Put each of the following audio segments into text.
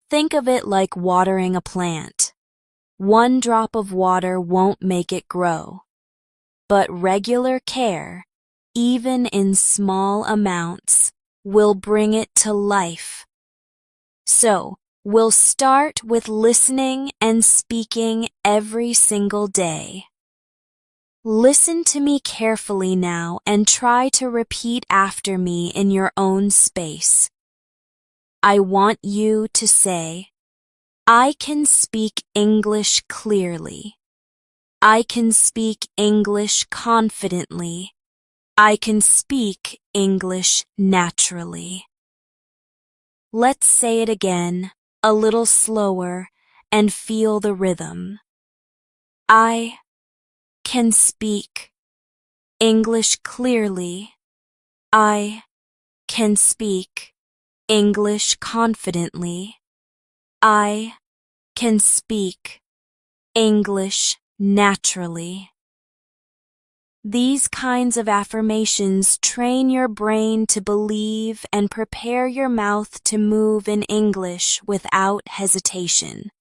Think of it like watering a plant. One drop of water won't make it grow, but regular care, even in small amounts, will bring it to life. So, we'll start with listening and speaking every single day. Listen to me carefully now and try to repeat after me in your own space. I want you to say, I can speak English clearly. I can speak English confidently. I can speak English naturally. Let's say it again, a little slower, and feel the rhythm. I can speak English clearly. I can speak English confidently. I can speak English naturally. These kinds of affirmations train your brain to believe and prepare your mouth to move in English without hesitation.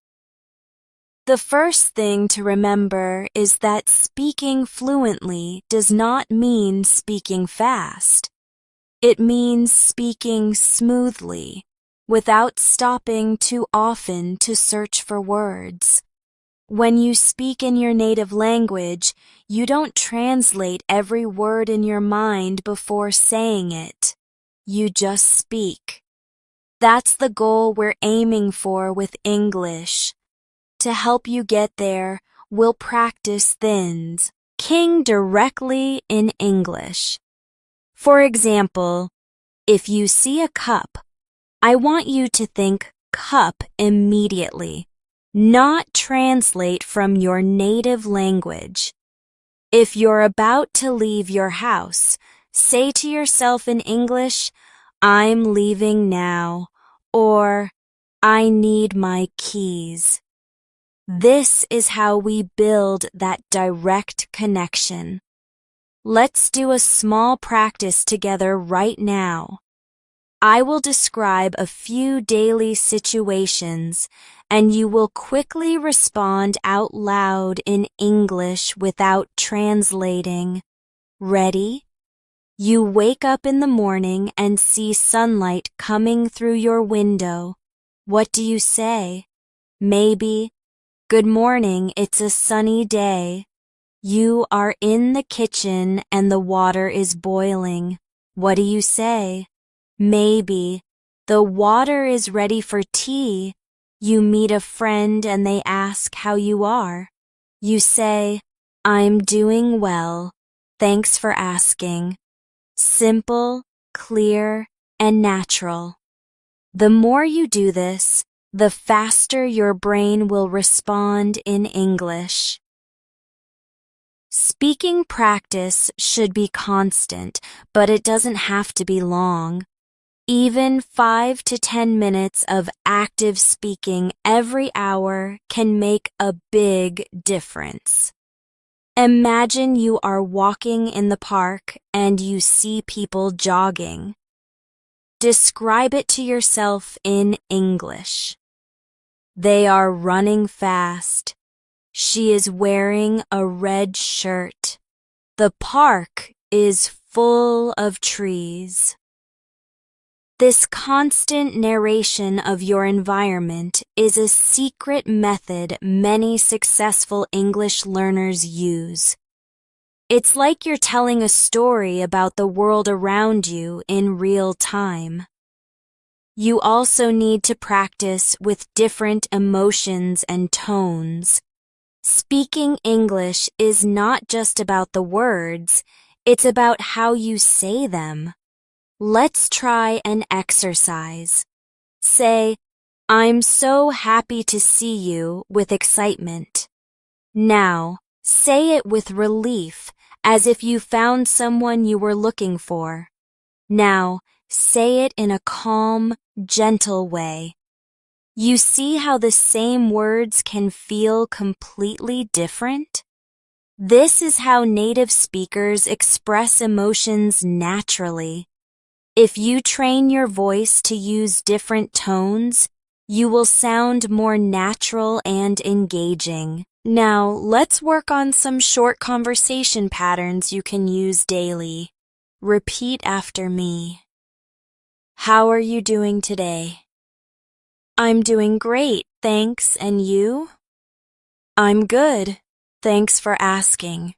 The first thing to remember is that speaking fluently does not mean speaking fast. It means speaking smoothly, without stopping too often to search for words. When you speak in your native language, you don't translate every word in your mind before saying it. You just speak. That's the goal we're aiming for with English. To help you get there, we'll practice things, speaking directly in English. For example, if you see a cup, I want you to think cup immediately, not translate from your native language. If you're about to leave your house, say to yourself in English, I'm leaving now, or I need my keys. This is how we build that direct connection. Let's do a small practice together right now. I will describe a few daily situations, and you will quickly respond out loud in English without translating. Ready? You wake up in the morning and see sunlight coming through your window. What do you say? Maybe, good morning, it's a sunny day. You are in the kitchen and the water is boiling. What do you say? Maybe, the water is ready for tea. You meet a friend and they ask how you are. You say, I'm doing well. Thanks for asking. Simple, clear, and natural. The more you do this, the faster your brain will respond in English. Speaking practice should be constant, but it doesn't have to be long. Even 5 to 10 minutes of active speaking every hour can make a big difference. Imagine you are walking in the park and you see people jogging. Describe it to yourself in English. They are running fast. She is wearing a red shirt. The park is full of trees. This constant narration of your environment is a secret method many successful English learners use. It's like you're telling a story about the world around you in real time. You also need to practice with different emotions and tones. Speaking English is not just about the words, it's about how you say them. Let's try an exercise. Say, I'm so happy to see you with excitement. Now, say it with relief, as if you found someone you were looking for. Now, say it in a calm, gentle way. You see how the same words can feel completely different? This is how native speakers express emotions naturally. If you train your voice to use different tones, You will sound more natural and engaging. Now, let's work on some short conversation patterns you can use daily. Repeat after me. How are you doing today? I'm doing great, thanks. And you? I'm good. Thanks for asking.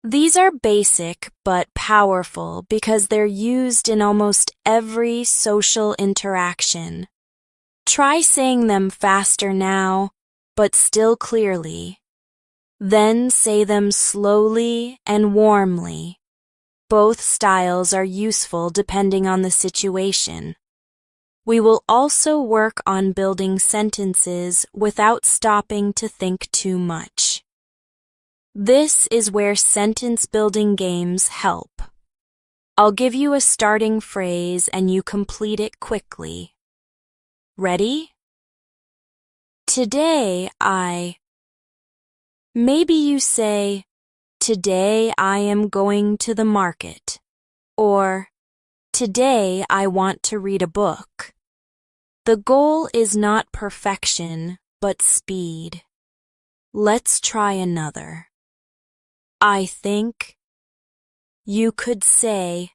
These are basic but powerful because they're used in almost every social interaction. Try saying them faster now, but still clearly. Then say them slowly and warmly. Both styles are useful depending on the situation. We will also work on building sentences without stopping to think too much. This is where sentence building games help. I'll give you a starting phrase and you complete it quickly. Ready? Today Maybe you say, today I am going to the market, or today I want to read a book. The goal is not perfection, but speed. Let's try another. I think. You could say,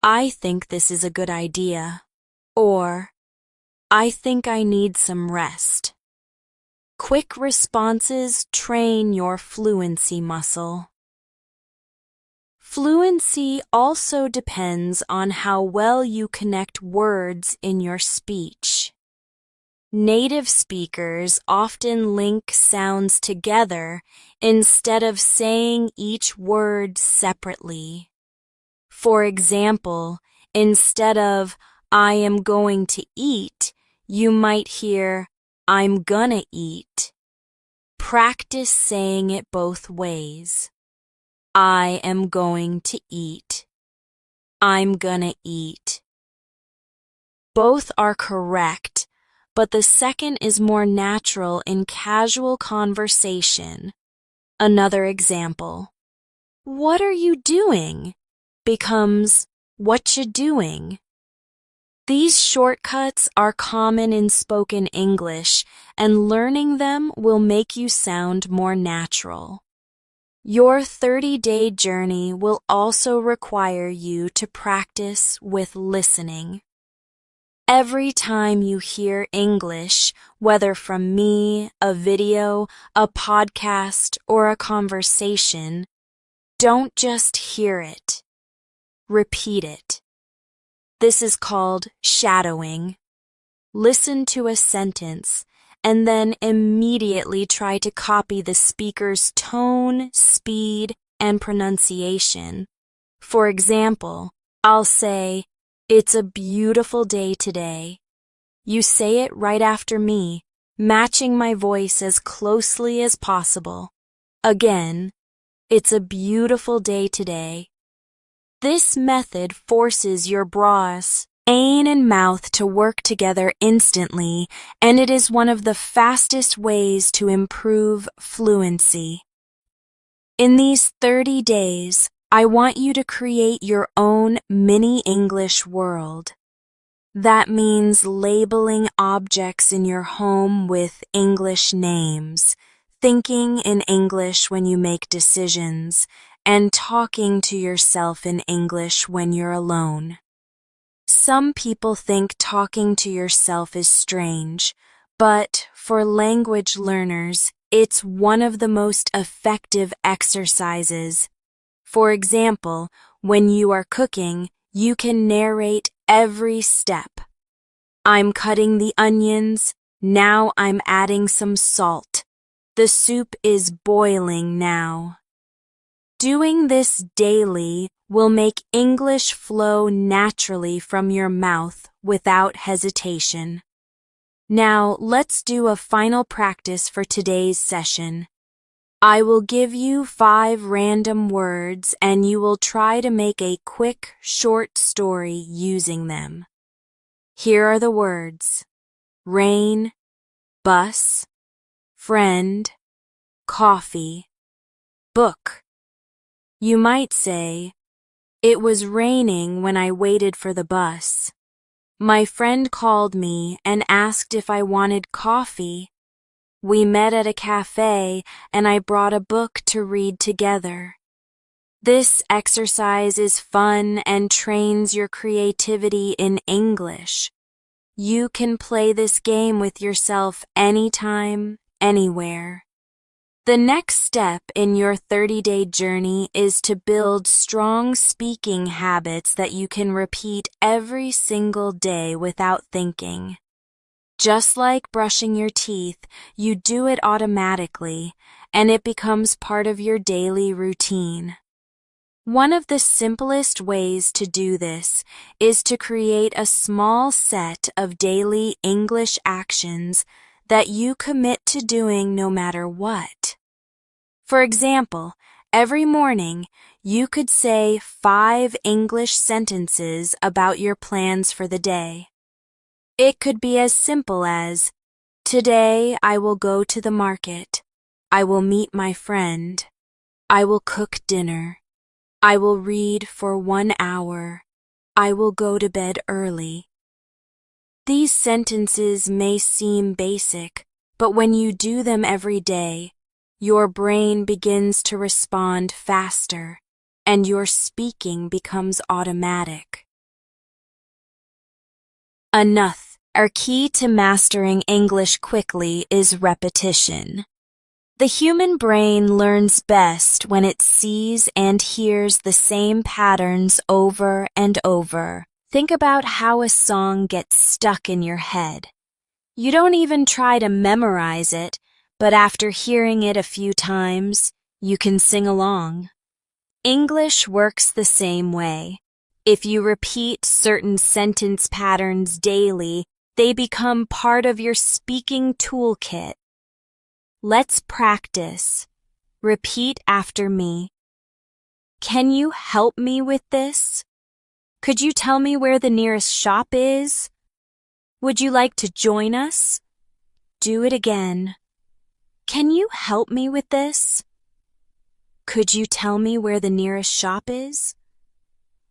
I think this is a good idea, or I think I need some rest. Quick responses train your fluency muscle. Fluency also depends on how well you connect words in your speech. Native speakers often link sounds together instead of saying each word separately. For example, instead of I am going to eat, you might hear I'm gonna eat. Practice saying it both ways. I am going to eat. I'm gonna eat. Both are correct, but the second is more natural in casual conversation. Another example. What are you doing? Becomes what you doing. These shortcuts are common in spoken English, and learning them will make you sound more natural. Your 30-day journey will also require you to practice with listening. Every time you hear English, whether from me, a video, a podcast, or a conversation, don't just hear it. Repeat it. This is called shadowing. Listen to a sentence and then immediately try to copy the speaker's tone, speed, and pronunciation. For example, I'll say, "It's a beautiful day today." You say it right after me, matching my voice as closely as possible. Again, "It's a beautiful day today." This method forces your brain and mouth to work together instantly, and it is one of the fastest ways to improve fluency. In these 30 days, I want you to create your own mini English world. That means labeling objects in your home with English names, thinking in English when you make decisions, and talking to yourself in English when you're alone. Some people think talking to yourself is strange, but for language learners, it's one of the most effective exercises. For example, when you are cooking, you can narrate every step. I'm cutting the onions, now I'm adding some salt. The soup is boiling now. Doing this daily will make English flow naturally from your mouth without hesitation. Now, let's do a final practice for today's session. I will give you 5 random words and you will try to make a quick, short story using them. Here are the words: rain, bus, friend, coffee, book. You might say, "It was raining when I waited for the bus." My friend called me and asked if I wanted coffee. We met at a cafe and I brought a book to read together. This exercise is fun and trains your creativity in English. You can play this game with yourself anytime, anywhere. The next step in your 30-day journey is to build strong speaking habits that you can repeat every single day without thinking. Just like brushing your teeth, you do it automatically, and it becomes part of your daily routine. One of the simplest ways to do this is to create a small set of daily English actions that you commit to doing no matter what. For example, every morning, you could say 5 English sentences about your plans for the day. It could be as simple as, "Today I will go to the market. I will meet my friend. I will cook dinner. I will read for 1 hour. I will go to bed early." These sentences may seem basic, but when you do them every day, your brain begins to respond faster, and your speaking becomes automatic. Our key to mastering English quickly is repetition. The human brain learns best when it sees and hears the same patterns over and over. Think about how a song gets stuck in your head. You don't even try to memorize it, but after hearing it a few times, you can sing along. English works the same way. If you repeat certain sentence patterns daily, they become part of your speaking toolkit. Let's practice. Repeat after me. Can you help me with this? Could you tell me where the nearest shop is? Would you like to join us? Do it again. Can you help me with this? Could you tell me where the nearest shop is?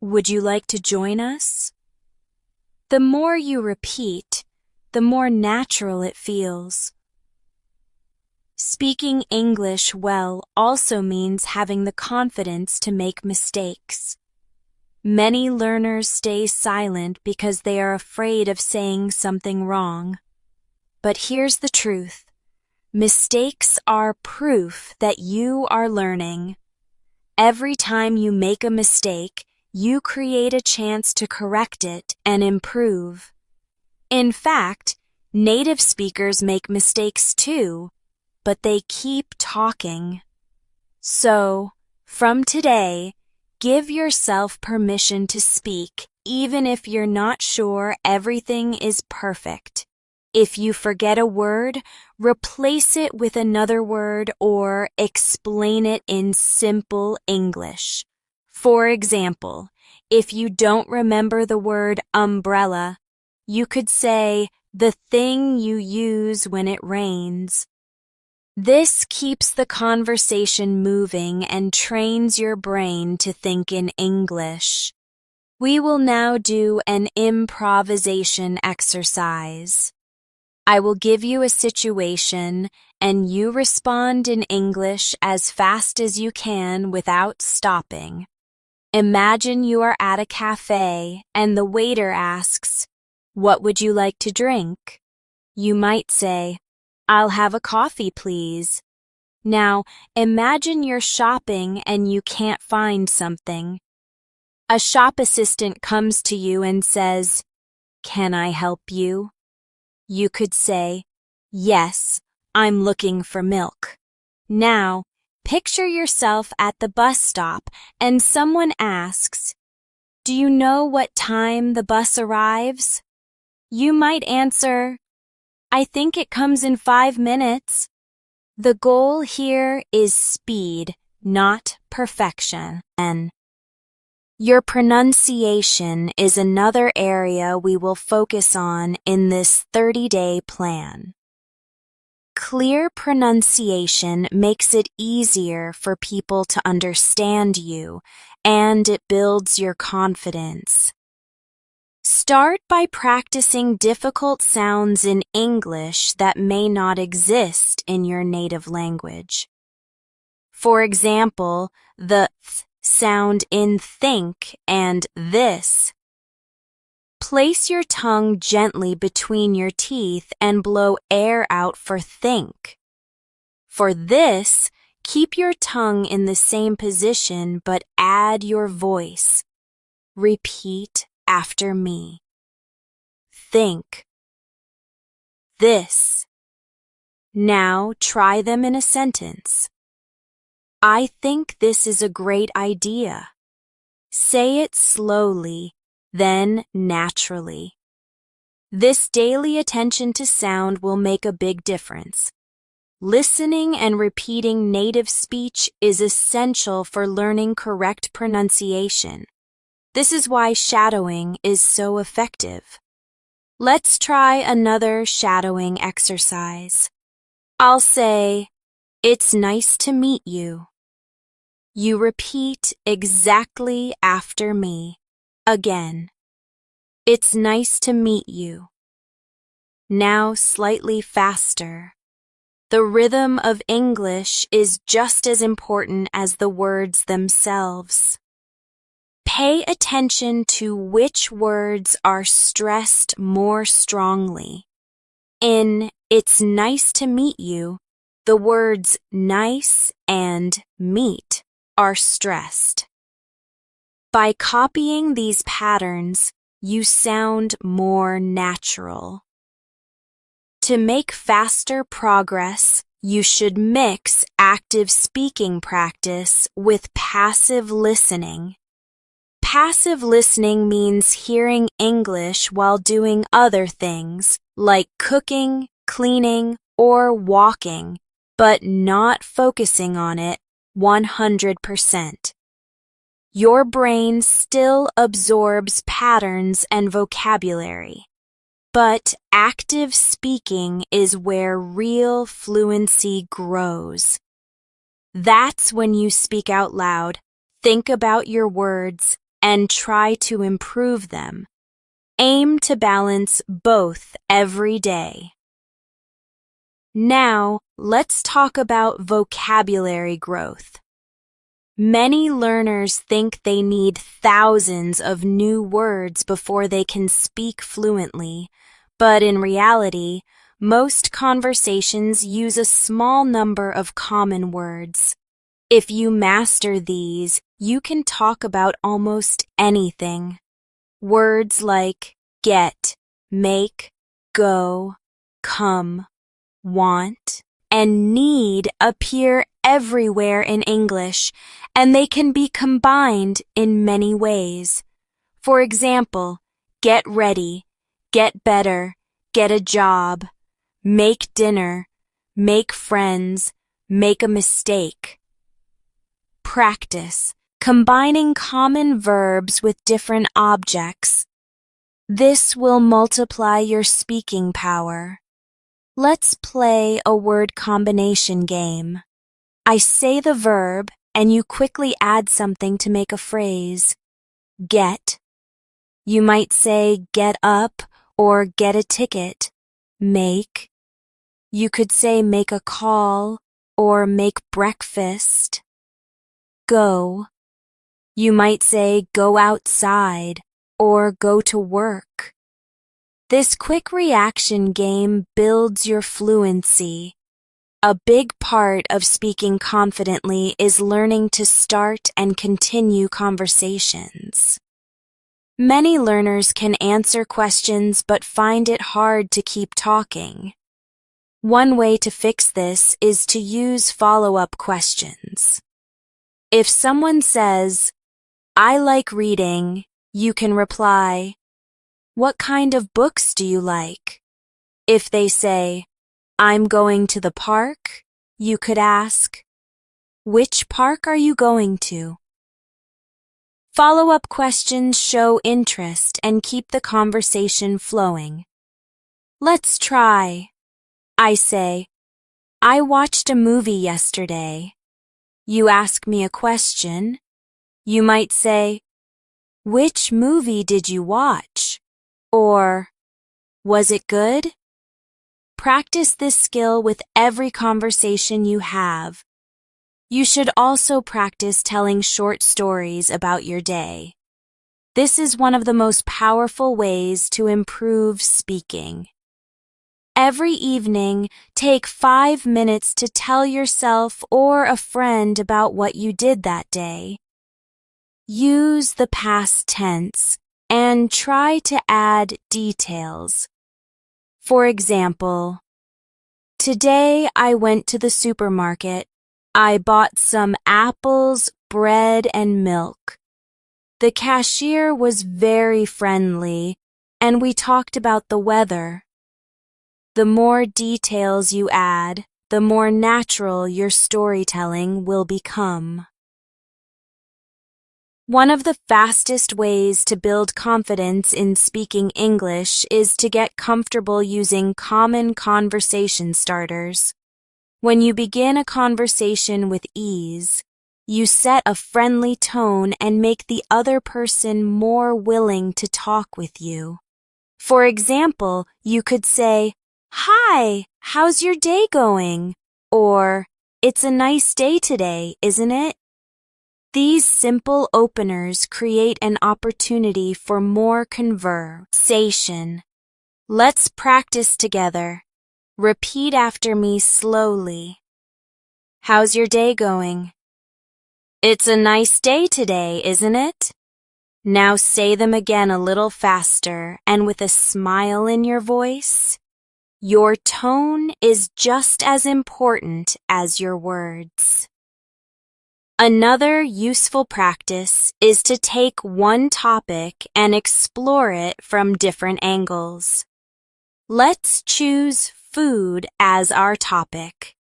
Would you like to join us? The more you repeat, the more natural it feels. Speaking English well also means having the confidence to make mistakes. Many learners stay silent because they are afraid of saying something wrong. But here's the truth. Mistakes are proof that you are learning. Every time you make a mistake, you create a chance to correct it and improve. In fact, native speakers make mistakes too, but they keep talking. So, from today, give yourself permission to speak even if you're not sure everything is perfect. If you forget a word, replace it with another word or explain it in simple English. For example, if you don't remember the word umbrella, you could say the thing you use when it rains. This keeps the conversation moving and trains your brain to think in English. We will now do an improvisation exercise. I will give you a situation and you respond in English as fast as you can without stopping. Imagine you are at a cafe and the waiter asks, "What would you like to drink?" You might say, "I'll have a coffee, please." Now, imagine you're shopping and you can't find something. A shop assistant comes to you and says, "Can I help you?" You could say, "Yes, I'm looking for milk." Now, picture yourself at the bus stop and someone asks, "Do you know what time the bus arrives?" You might answer, "I think it comes in 5 minutes." The goal here is speed, not perfection. Your pronunciation is another area we will focus on in this 30-day plan. Clear pronunciation makes it easier for people to understand you, and it builds your confidence. Start by practicing difficult sounds in English that may not exist in your native language. For example, the th sound in think and this. Place your tongue gently between your teeth and blow air out for think. For this, keep your tongue in the same position but add your voice. Repeat after me. Think. This. Now try them in a sentence. I think this is a great idea. Say it slowly, then naturally. This daily attention to sound will make a big difference. Listening and repeating native speech is essential for learning correct pronunciation. This is why shadowing is so effective. Let's try another shadowing exercise. I'll say, "It's nice to meet you." You repeat exactly after me. Again. It's nice to meet you. Now slightly faster. The rhythm of English is just as important as the words themselves. Pay attention to which words are stressed more strongly. In "It's nice to meet you," the words nice and meet are stressed. By copying these patterns, you sound more natural. To make faster progress, you should mix active speaking practice with passive listening. Passive listening means hearing English while doing other things, like cooking, cleaning, or walking, but not focusing on it 100%. Your brain still absorbs patterns and vocabulary, but active speaking is where real fluency grows. That's when you speak out loud, think about your words, and try to improve them. Aim to balance both every day. Now, let's talk about vocabulary growth. Many learners think they need thousands of new words before they can speak fluently, but in reality, most conversations use a small number of common words. If you master these, you can talk about almost anything. Words like get, make, go, come, want, and need appear everywhere in English, and they can be combined in many ways. For example, get ready, get better, get a job, make dinner, make friends, make a mistake. Practice, combining common verbs with different objects. This will multiply your speaking power. Let's play a word combination game. I say the verb, and you quickly add something to make a phrase. Get. You might say get up or get a ticket. Make. You could say make a call or make breakfast. Go. You might say go outside or go to work. This quick reaction game builds your fluency. A big part of speaking confidently is learning to start and continue conversations. Many learners can answer questions but find it hard to keep talking. One way to fix this is to use follow-up questions. If someone says, "I like reading," you can reply, "What kind of books do you like?" If they say, "I'm going to the park," you could ask, "Which park are you going to?" Follow-up questions show interest and keep the conversation flowing. Let's try. I say, "I watched a movie yesterday." You ask me a question. You might say, "Which movie did you watch?" Or, was it good? Practice this skill with every conversation you have. You should also practice telling short stories about your day. This is one of the most powerful ways to improve speaking. Every evening, take 5 minutes to tell yourself or a friend about what you did that day. Use the past tense and try to add details. For example, today I went to the supermarket. I bought some apples, bread, and milk. The cashier was very friendly, and we talked about the weather. The more details you add, the more natural your storytelling will become. One of the fastest ways to build confidence in speaking English is to get comfortable using common conversation starters. When you begin a conversation with ease, you set a friendly tone and make the other person more willing to talk with you. For example, you could say, "Hi, how's your day going?" Or, "It's a nice day today, isn't it?" These simple openers create an opportunity for more conversation. Let's practice together. Repeat after me slowly. How's your day going? It's a nice day today, isn't it? Now say them again a little faster and with a smile in your voice. Your tone is just as important as your words. Another useful practice is to take one topic and explore it from different angles. Let's choose food as our topic.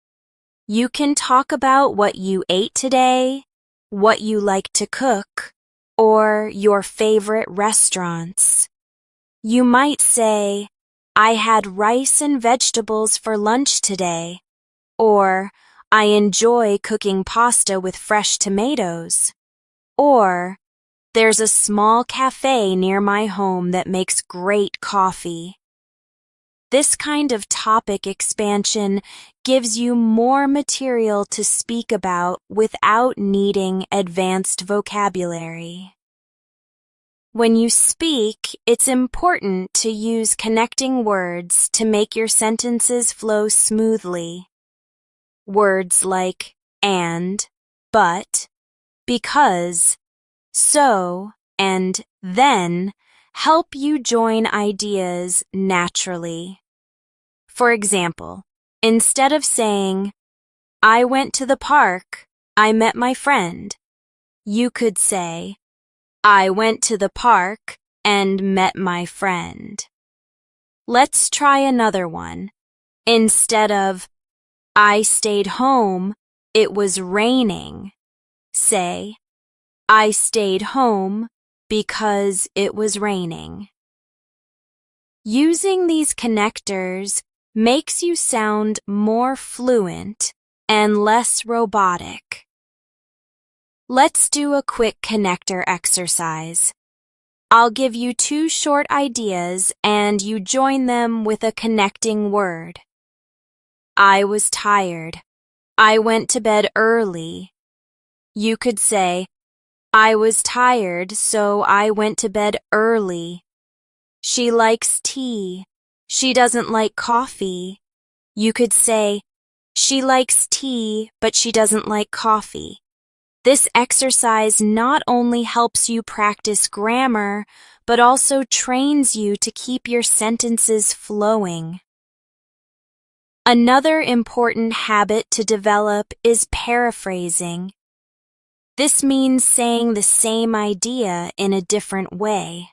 You can talk about what you ate today, what you like to cook, or your favorite restaurants. You might say, "I had rice and vegetables for lunch today," or "I enjoy cooking pasta with fresh tomatoes," or "There's a small cafe near my home that makes great coffee." This kind of topic expansion gives you more material to speak about without needing advanced vocabulary. When you speak, it's important to use connecting words to make your sentences flow smoothly. Words like and, but, because, so, and then help you join ideas naturally. For example, instead of saying, "I went to the park, I met my friend," you could say, "I went to the park and met my friend." Let's try another one. Instead of, "I stayed home, it was raining," say, "I stayed home because it was raining." Using these connectors makes you sound more fluent and less robotic. Let's do a quick connector exercise. I'll give you 2 short ideas and you join them with a connecting word. I was tired. I went to bed early. You could say, "I was tired, so I went to bed early." She likes tea. She doesn't like coffee. You could say, "She likes tea, but she doesn't like coffee." This exercise not only helps you practice grammar, but also trains you to keep your sentences flowing. Another important habit to develop is paraphrasing. This means saying the same idea in a different way.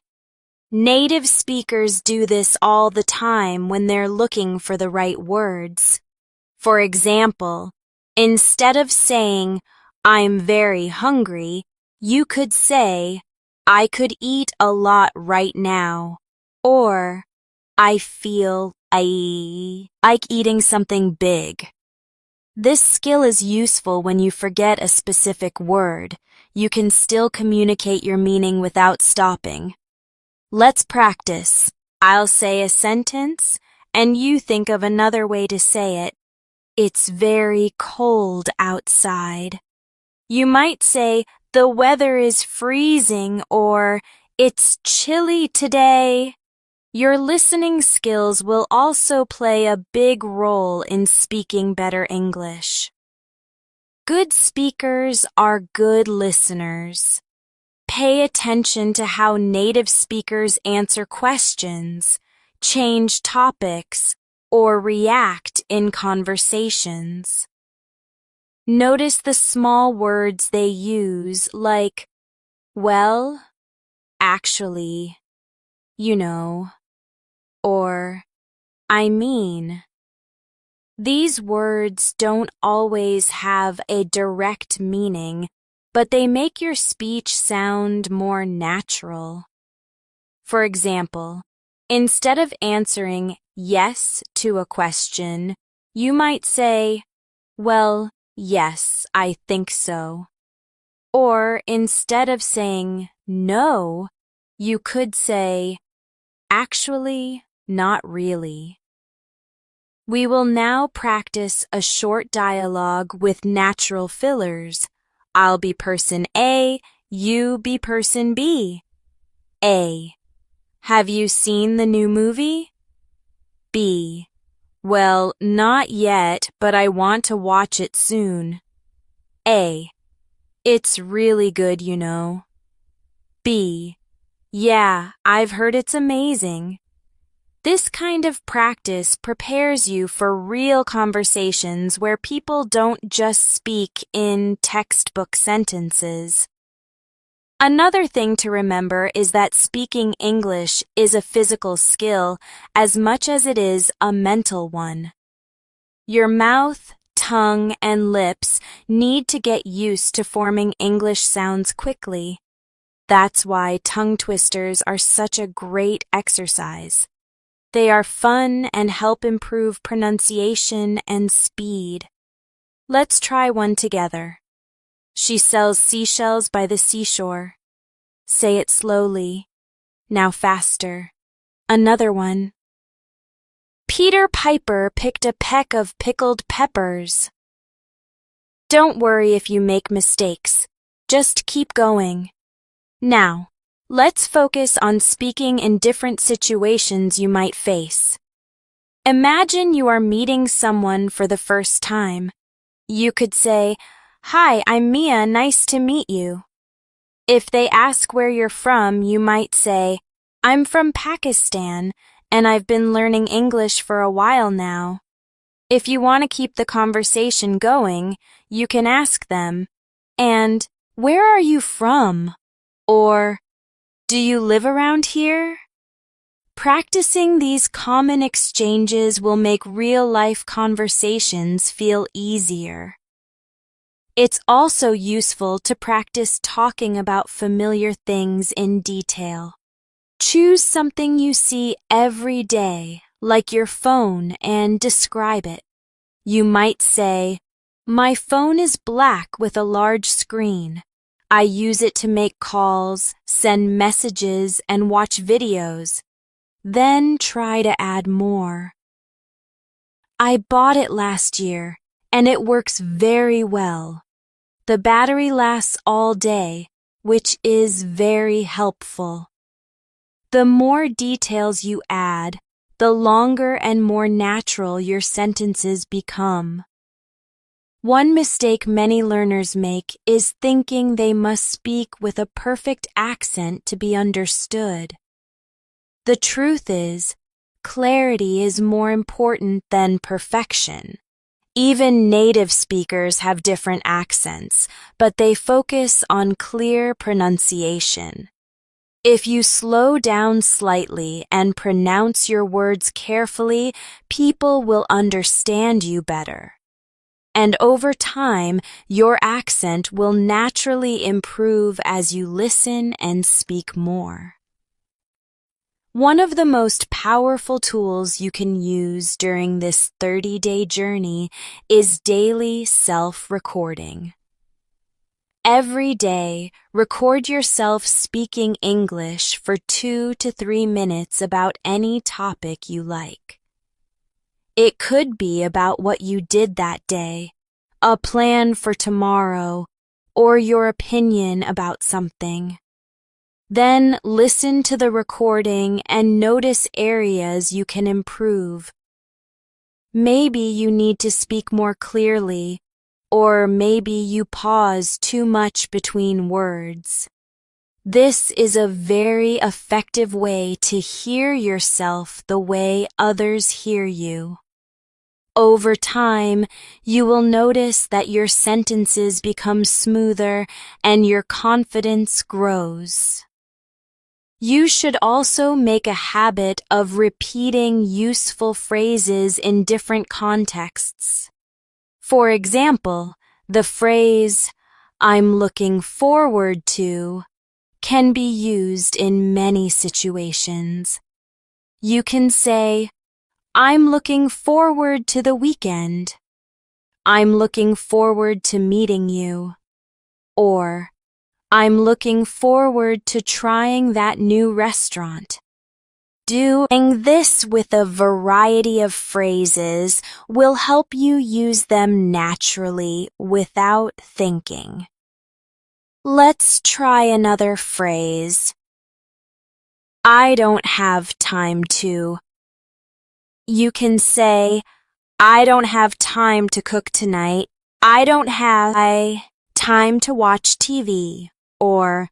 Native speakers do this all the time when they're looking for the right words. For example, instead of saying, "I'm very hungry," you could say, "I could eat a lot right now," or "I feel like eating something big." This skill is useful when you forget a specific word. You can still communicate your meaning without stopping. Let's practice. I'll say a sentence, and you think of another way to say it. It's very cold outside. You might say, the weather is freezing, or it's chilly today. Your listening skills will also play a big role in speaking better English. Good speakers are good listeners. Pay attention to how native speakers answer questions, change topics, or react in conversations. Notice the small words they use, like, well, actually, you know, or I mean. These words don't always have a direct meaning, but they make your speech sound more natural. For example, instead of answering yes to a question, you might say, well, yes, I think so. Or instead of saying no, you could say, actually, not really. We will now practice a short dialogue with natural fillers. I'll be person A, you be person B. A. Have you seen the new movie? B. Well, not yet, but I want to watch it soon. A. It's really good, you know. B. Yeah, I've heard it's amazing. This kind of practice prepares you for real conversations where people don't just speak in textbook sentences. Another thing to remember is that speaking English is a physical skill as much as it is a mental one. Your mouth, tongue, and lips need to get used to forming English sounds quickly. That's why tongue twisters are such a great exercise. They are fun and help improve pronunciation and speed. Let's try one together. She sells seashells by the seashore. Say it slowly. Now faster. Another one. Peter Piper picked a peck of pickled peppers. Don't worry if you make mistakes. Just keep going. Now, let's focus on speaking in different situations you might face. Imagine you are meeting someone for the first time. You could say, "Hi, I'm Mia, nice to meet you." If they ask where you're from, you might say, "I'm from Pakistan, and I've been learning English for a while now." If you want to keep the conversation going, you can ask them, "And where are you from?" Or, "Do you live around here?" Practicing these common exchanges will make real-life conversations feel easier. It's also useful to practice talking about familiar things in detail. Choose something you see every day, like your phone, and describe it. You might say, "My phone is black with a large screen. I use it to make calls, send messages, and watch videos." Then try to add more. "I bought it last year, and it works very well. The battery lasts all day, which is very helpful." The more details you add, the longer and more natural your sentences become. One mistake many learners make is thinking they must speak with a perfect accent to be understood. The truth is, clarity is more important than perfection. Even native speakers have different accents, but they focus on clear pronunciation. If you slow down slightly and pronounce your words carefully, people will understand you better. And over time, your accent will naturally improve as you listen and speak more. One of the most powerful tools you can use during this 30-day journey is daily self-recording. Every day, record yourself speaking English for 2 to 3 minutes about any topic you like. It could be about what you did that day, a plan for tomorrow, or your opinion about something. Then listen to the recording and notice areas you can improve. Maybe you need to speak more clearly, or maybe you pause too much between words. This is a very effective way to hear yourself the way others hear you. Over time, you will notice that your sentences become smoother and your confidence grows. You should also make a habit of repeating useful phrases in different contexts. For example, the phrase, "I'm looking forward to," can be used in many situations. You can say, "I'm looking forward to the weekend." "I'm looking forward to meeting you." Or, "I'm looking forward to trying that new restaurant." Doing this with a variety of phrases will help you use them naturally without thinking. Let's try another phrase. I don't have time to. You can say, "I don't have time to cook tonight." "I don't have time to watch TV." Or,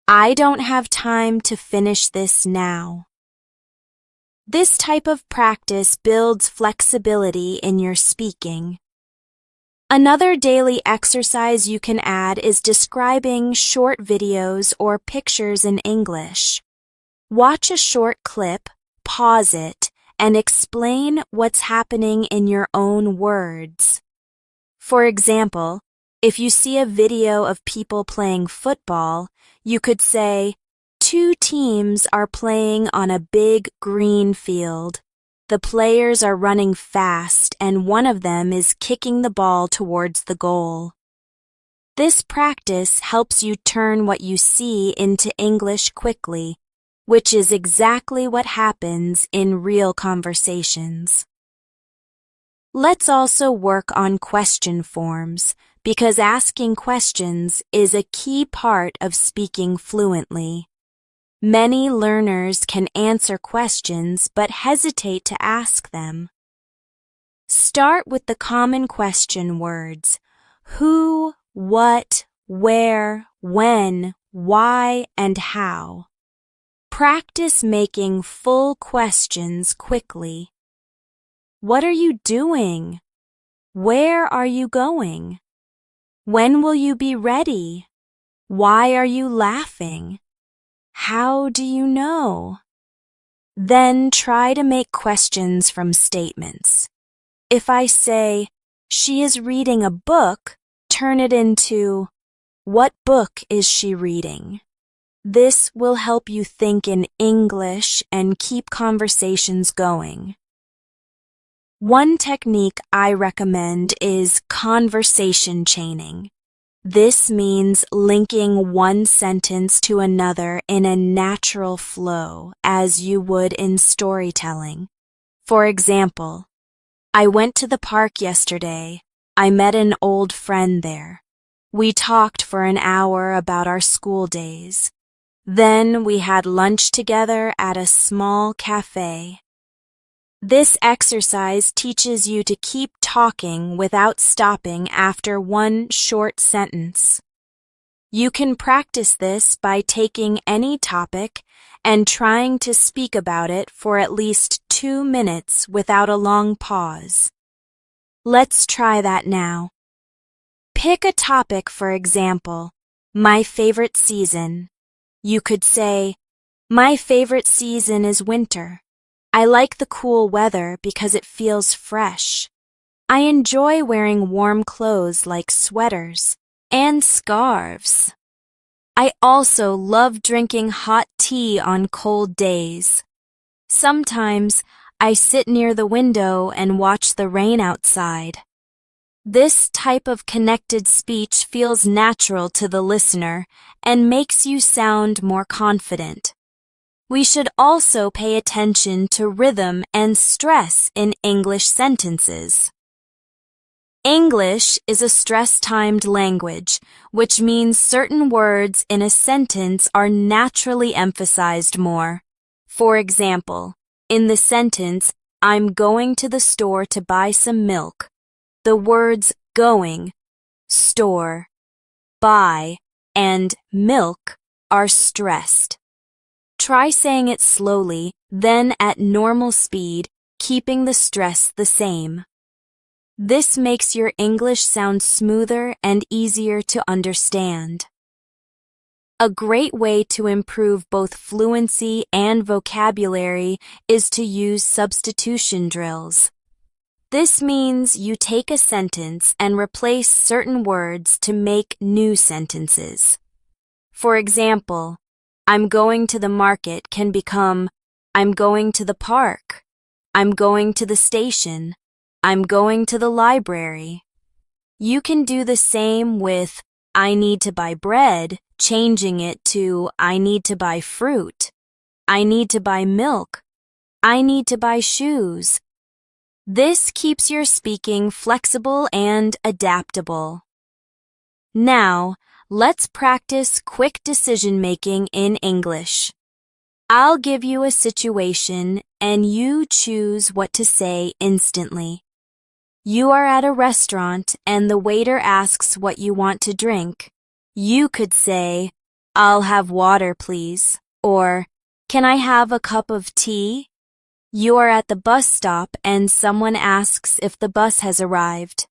"I don't have time to finish this now." This type of practice builds flexibility in your speaking. Another daily exercise you can add is describing short videos or pictures in English. Watch a short clip, pause it, and explain what's happening in your own words. For example, if you see a video of people playing football, you could say, "Two teams are playing on a big green field. The players are running fast and one of them is kicking the ball towards the goal." This practice helps you turn what you see into English quickly, which is exactly what happens in real conversations. Let's also work on question forms, because asking questions is a key part of speaking fluently. Many learners can answer questions but hesitate to ask them. Start with the common question words: who, what, where, when, why, and how. Practice making full questions quickly. What are you doing? Where are you going? When will you be ready? Why are you laughing? How do you know? Then try to make questions from statements. If I say, "She is reading a book," turn it into, "What book is she reading?" This will help you think in English and keep conversations going. One technique I recommend is conversation chaining. This means linking one sentence to another in a natural flow, as you would in storytelling. For example, "I went to the park yesterday. I met an old friend there. We talked for an hour about our school days. Then we had lunch together at a small cafe." This exercise teaches you to keep talking without stopping after one short sentence. You can practice this by taking any topic and trying to speak about it for at least 2 minutes without a long pause. Let's try that now. Pick a topic, for example, my favorite season. You could say, "My favorite season is winter. I like the cool weather because it feels fresh. I enjoy wearing warm clothes like sweaters and scarves. I also love drinking hot tea on cold days. Sometimes I sit near the window and watch the rain outside." This type of connected speech feels natural to the listener and makes you sound more confident. We should also pay attention to rhythm and stress in English sentences. English is a stress-timed language, which means certain words in a sentence are naturally emphasized more. For example, in the sentence, I'm going to the store to buy some milk, the words going, store, buy, and milk are stressed. Try saying it slowly, then at normal speed, keeping the stress the same. This makes your English sound smoother and easier to understand. A great way to improve both fluency and vocabulary is to use substitution drills. This means you take a sentence and replace certain words to make new sentences. For example, I'm going to the market can become I'm going to the park, I'm going to the station, I'm going to the library. You can do the same with I need to buy bread, changing it to I need to buy fruit, I need to buy milk, I need to buy shoes. This keeps your speaking flexible and adaptable. Now, let's practice quick decision-making in English. I'll give you a situation and you choose what to say instantly. You are at a restaurant and the waiter asks what you want to drink. You could say, I'll have water, please, or can I have a cup of tea? You are at the bus stop and someone asks if the bus has arrived.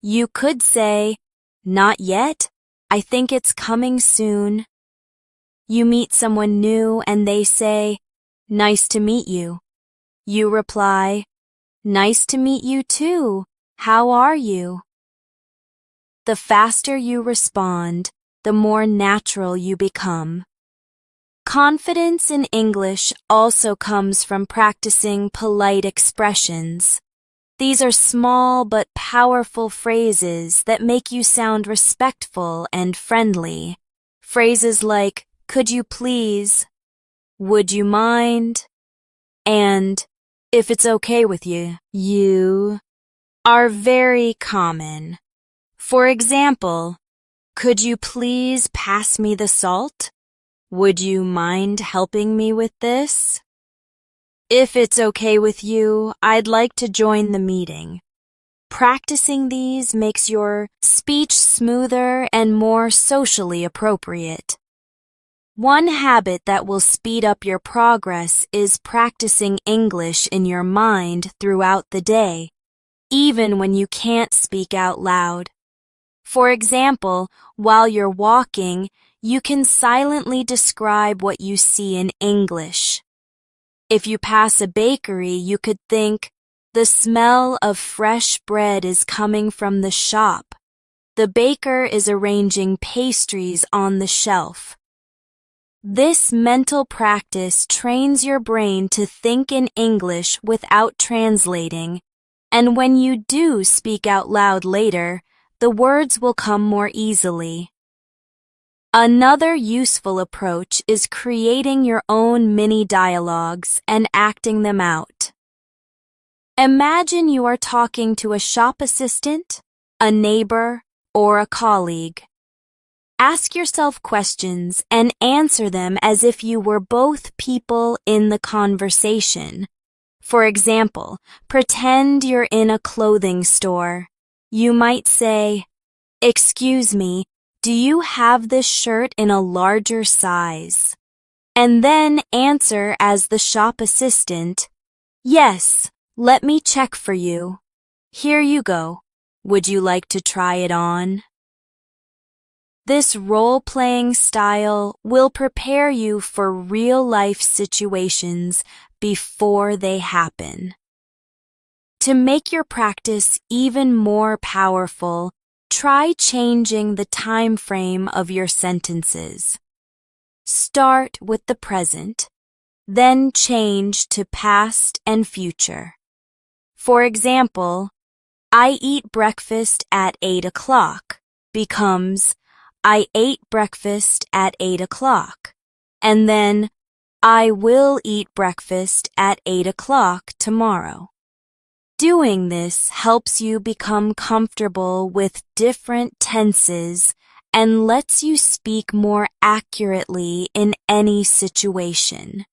You could say, not yet. I think it's coming soon. You meet someone new and they say, nice to meet you. You reply, nice to meet you too. How are you? The faster you respond, the more natural you become. Confidence in English also comes from practicing polite expressions. These are small but powerful phrases that make you sound respectful and friendly. Phrases like, could you please, would you mind, and if it's okay with you are very common. For example, could you please pass me the salt? Would you mind helping me with this? If it's okay with you, I'd like to join the meeting. Practicing these makes your speech smoother and more socially appropriate. One habit that will speed up your progress is practicing English in your mind throughout the day, even when you can't speak out loud. For example, while you're walking, you can silently describe what you see in English. If you pass a bakery, you could think, the smell of fresh bread is coming from the shop. The baker is arranging pastries on the shelf. This mental practice trains your brain to think in English without translating, and when you do speak out loud later, the words will come more easily. Another useful approach is creating your own mini dialogues and acting them out. Imagine you are talking to a shop assistant, a neighbor, or a colleague. Ask yourself questions and answer them as if you were both people in the conversation. For example, pretend you're in a clothing store. You might say, excuse me, do you have this shirt in a larger size? And then answer as the shop assistant, yes, let me check for you. Here you go. Would you like to try it on? This role-playing style will prepare you for real-life situations before they happen. To make your practice even more powerful, try changing the time frame of your sentences. Start with the present, then change to past and future. For example, I eat breakfast at 8 o'clock becomes I ate breakfast at 8 o'clock. And then I will eat breakfast at 8 o'clock tomorrow. Doing this helps you become comfortable with different tenses and lets you speak more accurately in any situation.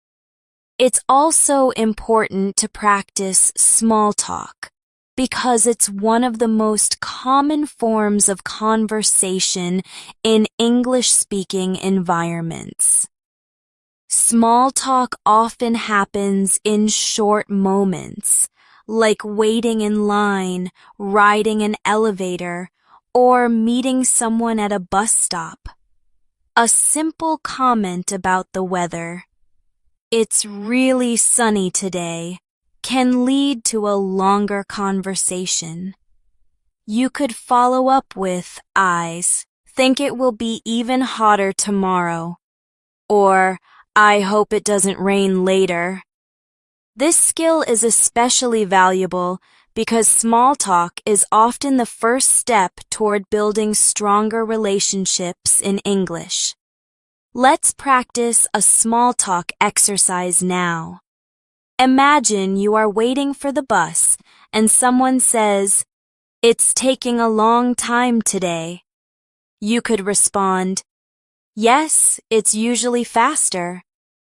It's also important to practice small talk because it's one of the most common forms of conversation in English-speaking environments. Small talk often happens in short moments, like waiting in line, riding an elevator, or meeting someone at a bus stop. A simple comment about the weather, "It's really sunny today," can lead to a longer conversation. You could follow up with, "I think it will be even hotter tomorrow," or "I hope it doesn't rain later." This skill is especially valuable because small talk is often the first step toward building stronger relationships in English. Let's practice a small talk exercise now. Imagine you are waiting for the bus and someone says, "It's taking a long time today." You could respond, "Yes, it's usually faster.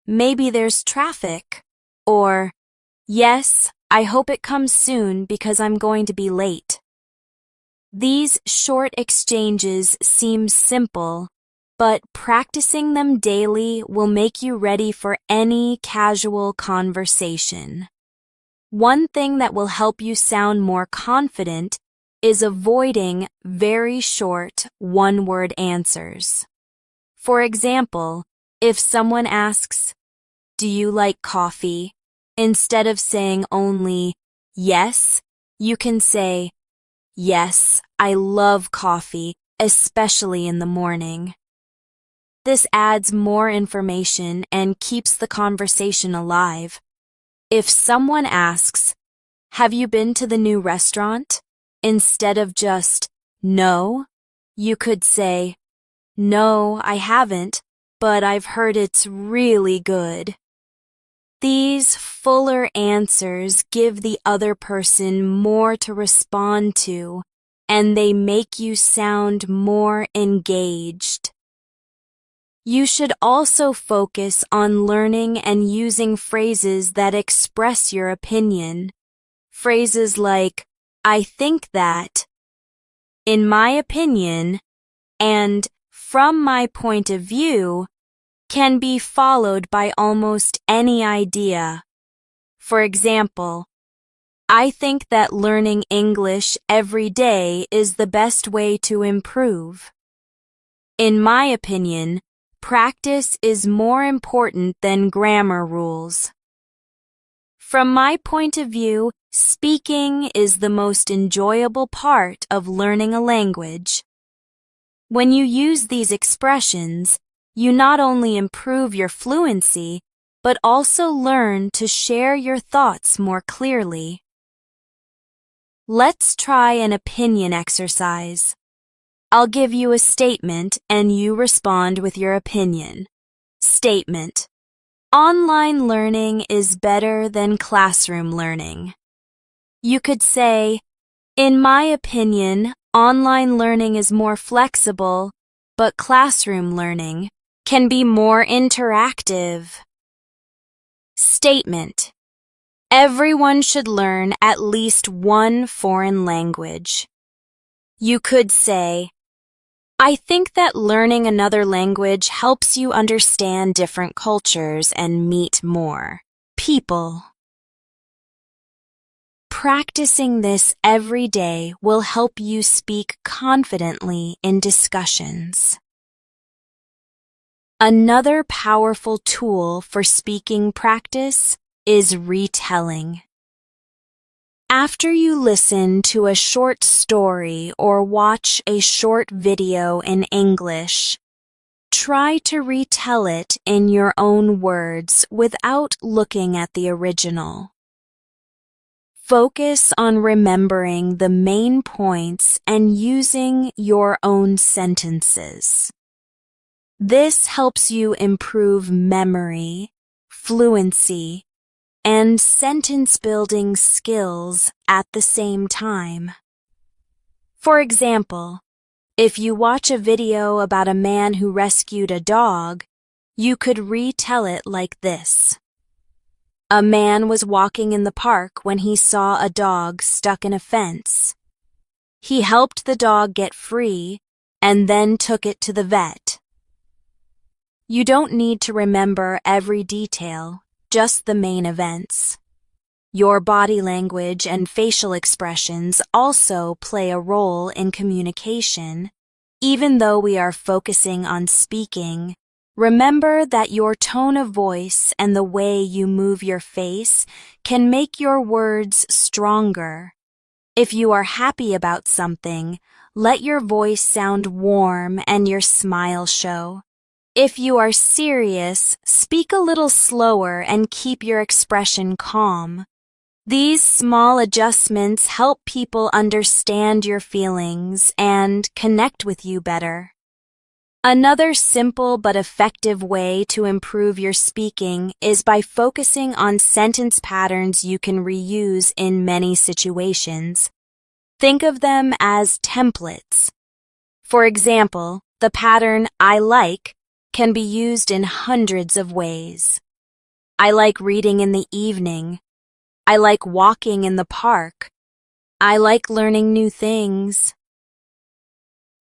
Maybe there's traffic." Or, "Yes, I hope it comes soon because I'm going to be late." These short exchanges seem simple, but practicing them daily will make you ready for any casual conversation. One thing that will help you sound more confident is avoiding very short one-word answers. For example, if someone asks, "Do you like coffee?" instead of saying only, "Yes," you can say, "Yes, I love coffee, especially in the morning." This adds more information and keeps the conversation alive. If someone asks, "Have you been to the new restaurant?" instead of just, "No," you could say, "No, I haven't, but I've heard it's really good." These fuller answers give the other person more to respond to, and they make you sound more engaged. You should also focus on learning and using phrases that express your opinion. Phrases like, "I think that," "in my opinion," and "from my point of view" can be followed by almost any idea. For example, "I think that learning English every day is the best way to improve." "In my opinion, practice is more important than grammar rules." From my point of view, speaking is the most enjoyable part of learning a language. When you use these expressions, you not only improve your fluency, but also learn to share your thoughts more clearly. Let's try an opinion exercise. I'll give you a statement and you respond with your opinion. Statement: online learning is better than classroom learning. You could say, "In my opinion, online learning is more flexible, but classroom learning can be more interactive." Statement: everyone should learn at least one foreign language. You could say, "I think that learning another language helps you understand different cultures and meet more people." Practicing this every day will help you speak confidently in discussions. Another powerful tool for speaking practice is retelling. After you listen to a short story or watch a short video in English, try to retell it in your own words without looking at the original. Focus on remembering the main points and using your own sentences. This helps you improve memory, fluency, and sentence-building skills at the same time. For example, if you watch a video about a man who rescued a dog, you could retell it like this. A man was walking in the park when he saw a dog stuck in a fence. He helped the dog get free and then took it to the vet. You don't need to remember every detail, just the main events. Your body language and facial expressions also play a role in communication. Even though we are focusing on speaking, remember that your tone of voice and the way you move your face can make your words stronger. If you are happy about something, let your voice sound warm and your smile show. If you are serious, speak a little slower and keep your expression calm. These small adjustments help people understand your feelings and connect with you better. Another simple but effective way to improve your speaking is by focusing on sentence patterns you can reuse in many situations. Think of them as templates. For example, the pattern "I like" can be used in hundreds of ways. I like reading in the evening. I like walking in the park. I like learning new things.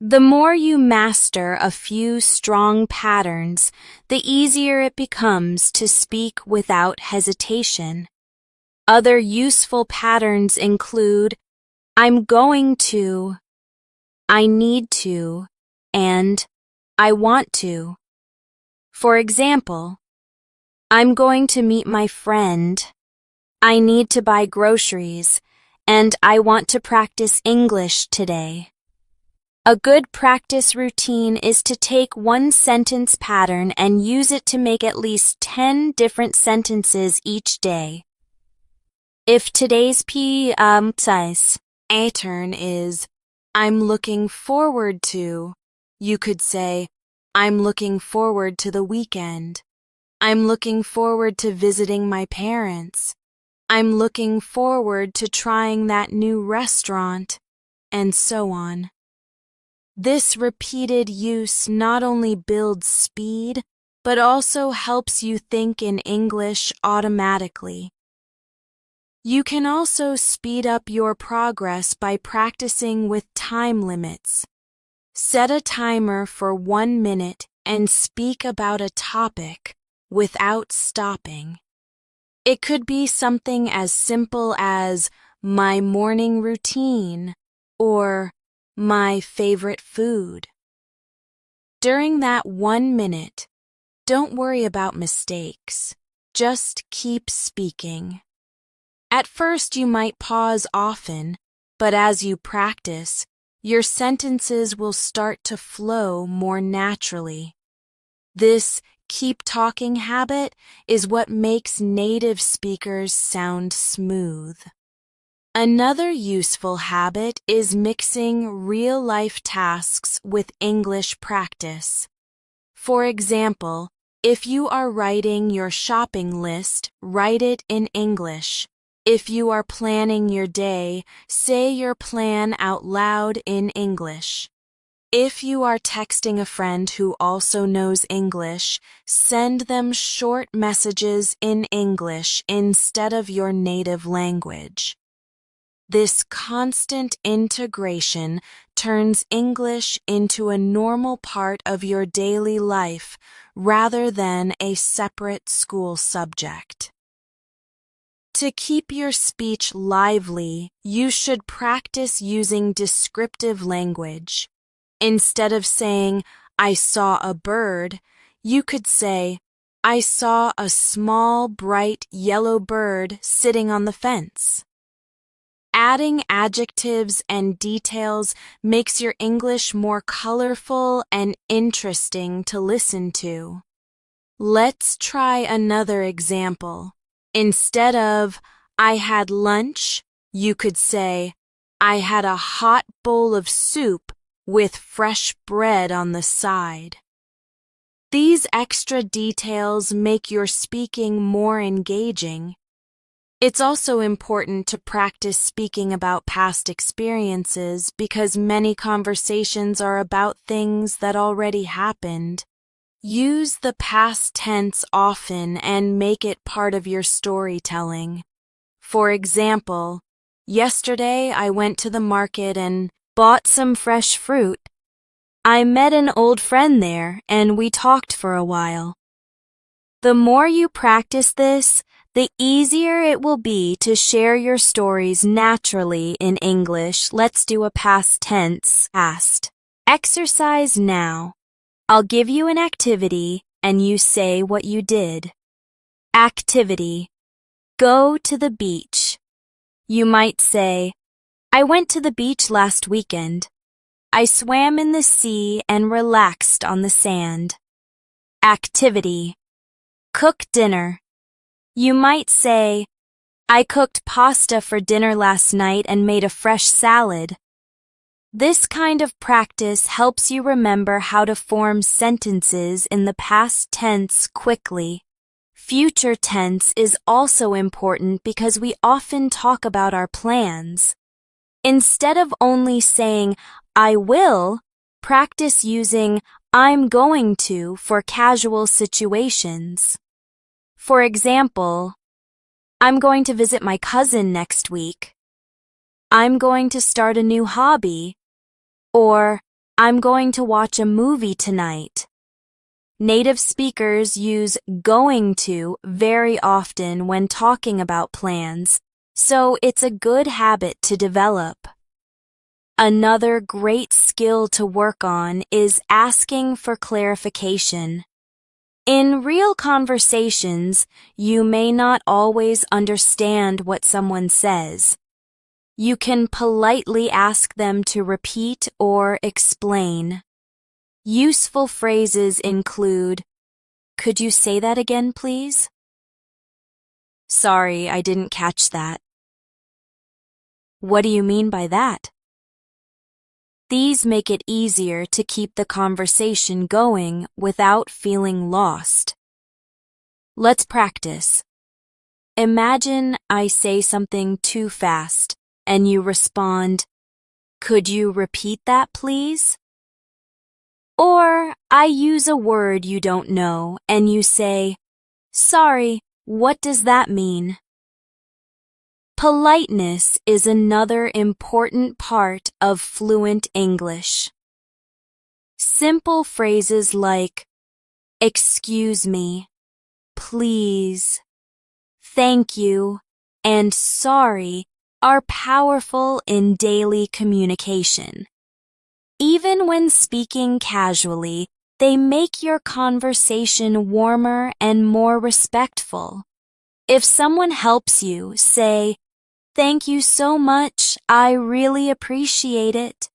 The more you master a few strong patterns, the easier it becomes to speak without hesitation. Other useful patterns include I'm going to, I need to, and I want to. For example, I'm going to meet my friend. I need to buy groceries, and I want to practice English today. A good practice routine is to take one sentence pattern and use it to make at least 10 different sentences each day. If today's pattern is I'm looking forward to, you could say I'm looking forward to the weekend. I'm looking forward to visiting my parents. I'm looking forward to trying that new restaurant, and so on. This repeated use not only builds speed, but also helps you think in English automatically. You can also speed up your progress by practicing with time limits. Set a timer for 1 minute and speak about a topic without stopping. It could be something as simple as my morning routine or my favorite food. During that 1 minute, don't worry about mistakes. Just keep speaking. At first, you might pause often, but as you practice, your sentences will start to flow more naturally. This keep talking habit is what makes native speakers sound smooth. Another useful habit is mixing real-life tasks with English practice. For example, if you are writing your shopping list, write it in English. If you are planning your day, say your plan out loud in English. If you are texting a friend who also knows English, send them short messages in English instead of your native language. This constant integration turns English into a normal part of your daily life rather than a separate school subject. To keep your speech lively, you should practice using descriptive language. Instead of saying, I saw a bird, you could say, I saw a small, bright yellow bird sitting on the fence. Adding adjectives and details makes your English more colorful and interesting to listen to. Let's try another example. Instead of, I had lunch, You could say, I had a hot bowl of soup with fresh bread on the side. These extra details make your speaking more engaging. It's also important to practice speaking about past experiences because many conversations are about things that already happened. Use the past tense often and make it part of your storytelling. For example, yesterday I went to the market and bought some fresh fruit. I met an old friend there and we talked for a while. The more you practice this, the easier it will be to share your stories naturally in English. Let's do a past tense. Past. Exercise now. I'll give you an activity and you say what you did. Activity. Go to the beach. You might say, I went to the beach last weekend. I swam in the sea and relaxed on the sand. Activity. Cook dinner. You might say, I cooked pasta for dinner last night and made a fresh salad. This kind of practice helps you remember how to form sentences in the past tense quickly. Future tense is also important because we often talk about our plans. Instead of only saying, I will, practice using I'm going to for casual situations. For example, I'm going to visit my cousin next week. I'm going to start a new hobby. Or, I'm going to watch a movie tonight. Native speakers use going to very often when talking about plans, so it's a good habit to develop. Another great skill to work on is asking for clarification. In real conversations, you may not always understand what someone says. You can politely ask them to repeat or explain. Useful phrases include, could you say that again, please? Sorry, I didn't catch that. What do you mean by that? These make it easier to keep the conversation going without feeling lost. Let's practice. Imagine I say something too fast and you respond, could you repeat that, please? Or I use a word you don't know and you say, sorry, what does that mean? Politeness is another important part of fluent English. Simple phrases like, excuse me, please, thank you, and sorry are powerful in daily communication. Even when speaking casually, they make your conversation warmer and more respectful. If someone helps you, say, thank you so much, I really appreciate it.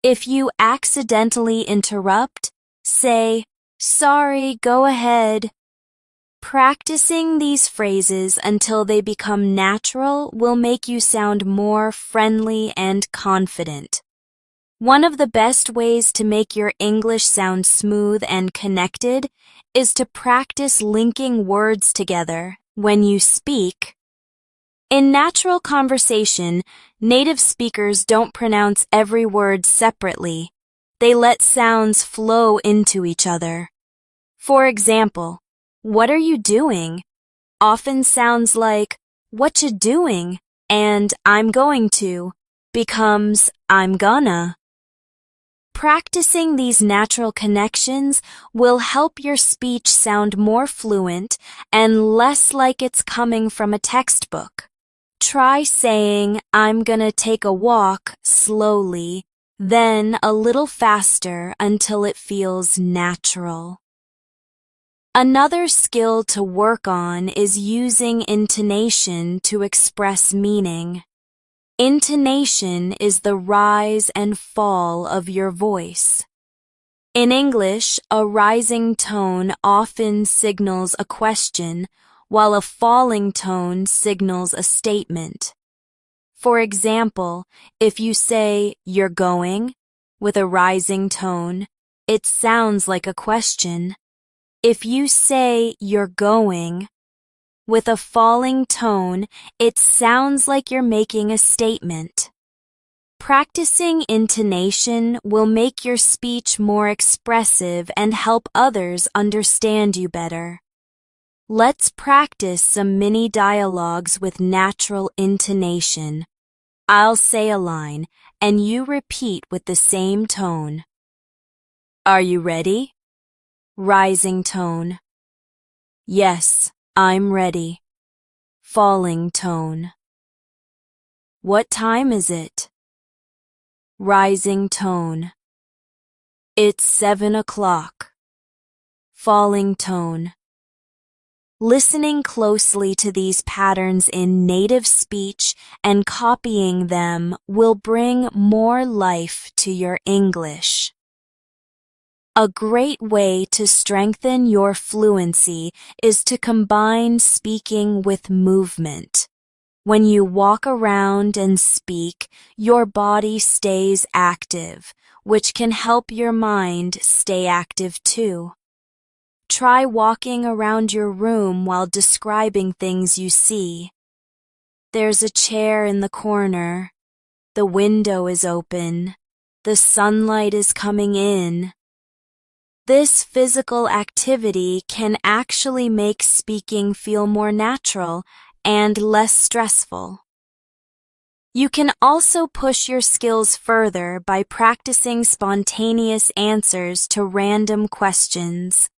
If you accidentally interrupt, say, sorry, go ahead. Practicing these phrases until they become natural will make you sound more friendly and confident. One of the best ways to make your English sound smooth and connected is to practice linking words together when you speak. In natural conversation, native speakers don't pronounce every word separately. They let sounds flow into each other. For example, what are you doing? Often sounds like, what you doing? And I'm going to becomes I'm gonna. Practicing these natural connections will help your speech sound more fluent and less like it's coming from a textbook. Try saying, I'm gonna take a walk slowly, then a little faster until it feels natural. Another skill to work on is using intonation to express meaning. Intonation is the rise and fall of your voice. In English, a rising tone often signals a question, while a falling tone signals a statement. For example, if you say, "You're going," with a rising tone, it sounds like a question. If you say, "You're going," with a falling tone, it sounds like you're making a statement. Practicing intonation will make your speech more expressive and help others understand you better. Let's practice some mini dialogues with natural intonation. I'll say a line, and you repeat with the same tone. Are you ready? Rising tone. Yes, I'm ready. Falling tone. What time is it? Rising tone. It's 7 o'clock. Falling tone. Listening closely to these patterns in native speech and copying them will bring more life to your English. A great way to strengthen your fluency is to combine speaking with movement. When you walk around and speak, your body stays active, which can help your mind stay active too. Try walking around your room while describing things you see. There's a chair in the corner. The window is open. The sunlight is coming in. This physical activity can actually make speaking feel more natural and less stressful. You can also push your skills further by practicing spontaneous answers to random questions.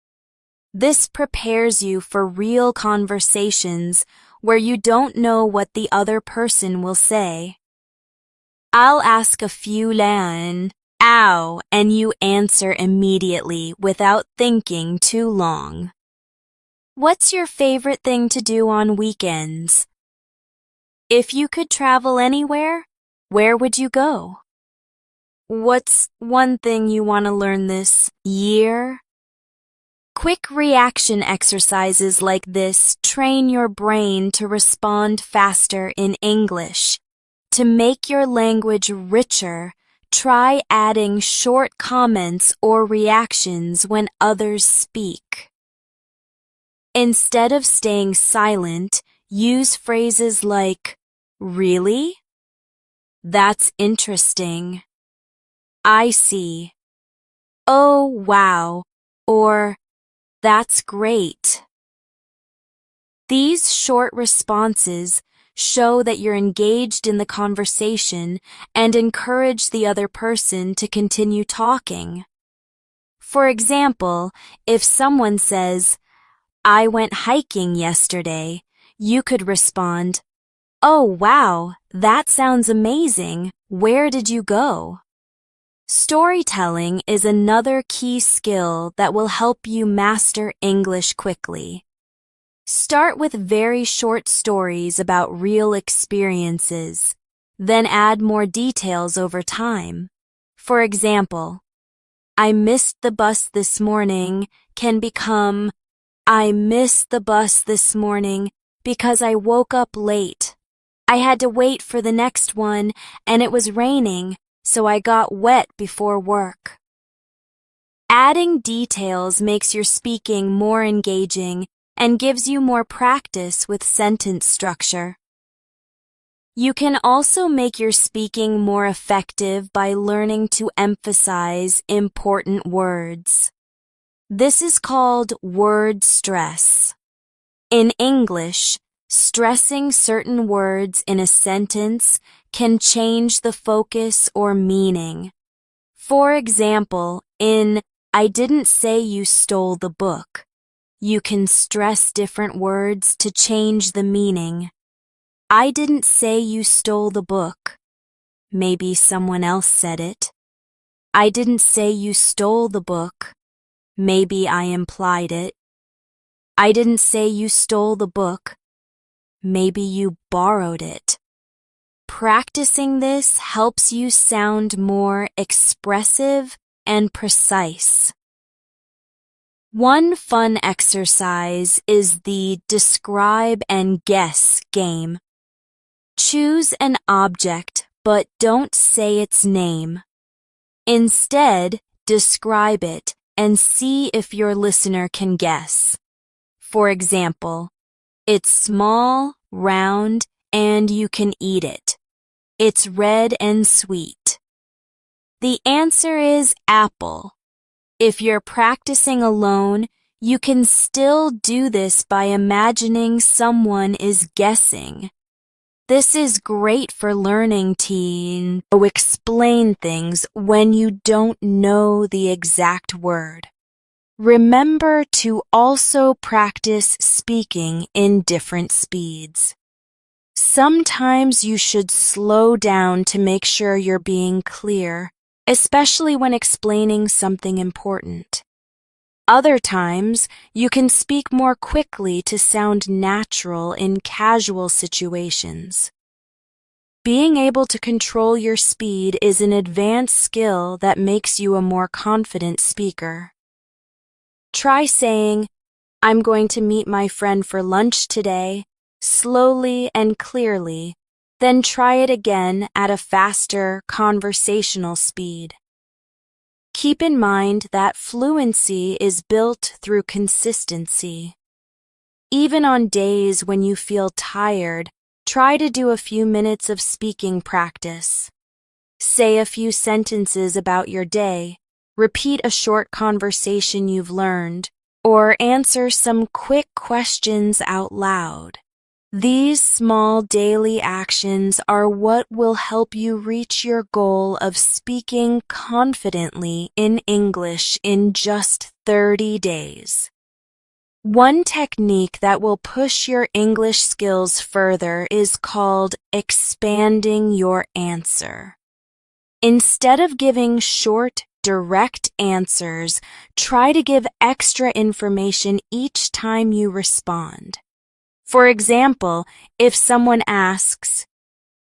This prepares you for real conversations where you don't know what the other person will say. I'll ask a few lan, ow, and you answer immediately without thinking too long. What's your favorite thing to do on weekends? If you could travel anywhere, where would you go? What's one thing you want to learn this year? Quick reaction exercises like this train your brain to respond faster in English. To make your language richer, try adding short comments or reactions when others speak. Instead of staying silent, use phrases like, "Really? That's interesting. I see. Oh, wow," or "That's great." These short responses show that you're engaged in the conversation and encourage the other person to continue talking. For example, if someone says, "I went hiking yesterday," you could respond, "Oh, wow, that sounds amazing. Where did you go?" Storytelling is another key skill that will help you master English quickly. Start with very short stories about real experiences, then add more details over time. For example, "I missed the bus this morning" can become, "I missed the bus this morning because I woke up late. I had to wait for the next one and it was raining, so I got wet before work." Adding details makes your speaking more engaging and gives you more practice with sentence structure. You can also make your speaking more effective by learning to emphasize important words. This is called word stress. In English, stressing certain words in a sentence can change the focus or meaning. For example, in "I didn't say you stole the book," you can stress different words to change the meaning. "I didn't say you stole the book." Maybe someone else said it. "I didn't say you stole the book." Maybe I implied it. "I didn't say you stole the book." Maybe you borrowed it. Practicing this helps you sound more expressive and precise. One fun exercise is the describe and guess game. Choose an object, but don't say its name. Instead, describe it and see if your listener can guess. For example, it's small, round, and you can eat it. It's red and sweet. The answer is apple. If you're practicing alone, you can still do this by imagining someone is guessing. This is great for learning to explain things when you don't know the exact word. Remember to also practice speaking in different speeds. Sometimes you should slow down to make sure you're being clear, especially when explaining something important. Other times, you can speak more quickly to sound natural in casual situations. Being able to control your speed is an advanced skill that makes you a more confident speaker. Try saying, "I'm going to meet my friend for lunch today," slowly and clearly, then try it again at a faster, conversational speed. Keep in mind that fluency is built through consistency. Even on days when you feel tired, try to do a few minutes of speaking practice. Say a few sentences about your day, repeat a short conversation you've learned, or answer some quick questions out loud. These small daily actions are what will help you reach your goal of speaking confidently in English in just 30 days. One technique that will push your English skills further is called expanding your answer. Instead of giving short, direct answers, try to give extra information each time you respond. For example, if someone asks,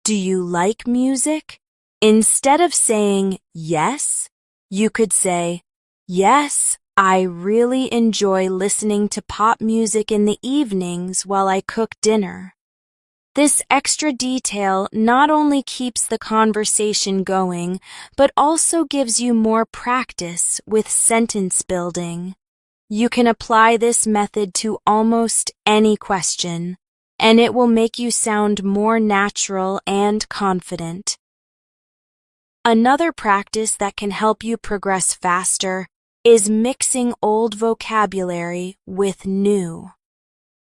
"Do you like music?" Instead of saying yes, you could say, "Yes, I really enjoy listening to pop music in the evenings while I cook dinner." This extra detail not only keeps the conversation going, but also gives you more practice with sentence building. You can apply this method to almost any question, and it will make you sound more natural and confident. Another practice that can help you progress faster is mixing old vocabulary with new.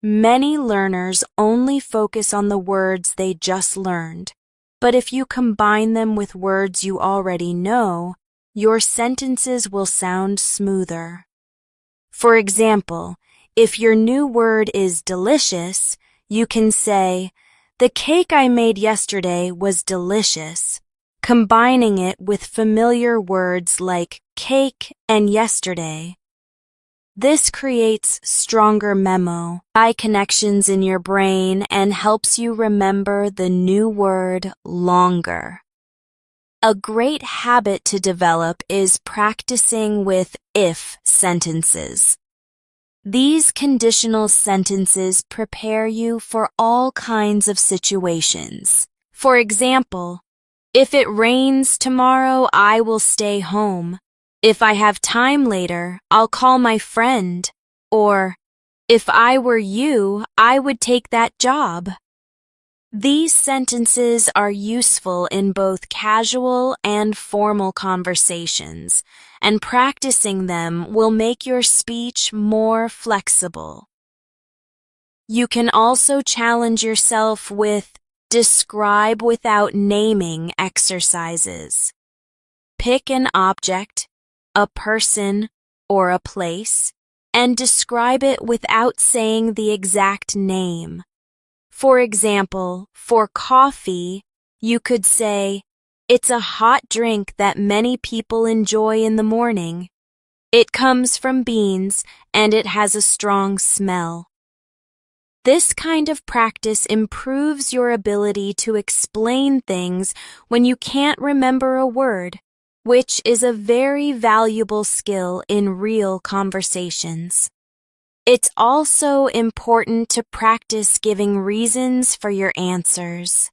Many learners only focus on the words they just learned, but if you combine them with words you already know, your sentences will sound smoother. For example, if your new word is delicious, you can say, "The cake I made yesterday was delicious," combining it with familiar words like cake and yesterday. This creates stronger eye connections in your brain and helps you remember the new word longer. A great habit to develop is practicing with if sentences. These conditional sentences prepare you for all kinds of situations. For example, if it rains tomorrow, I will stay home. If I have time later, I'll call my friend. Or, if I were you, I would take that job. These sentences are useful in both casual and formal conversations, and practicing them will make your speech more flexible. You can also challenge yourself with describe without naming exercises. Pick an object, a person, or a place, and describe it without saying the exact name. For example, for coffee, you could say, "It's a hot drink that many people enjoy in the morning. It comes from beans and it has a strong smell." This kind of practice improves your ability to explain things when you can't remember a word, which is a very valuable skill in real conversations. It's also important to practice giving reasons for your answers.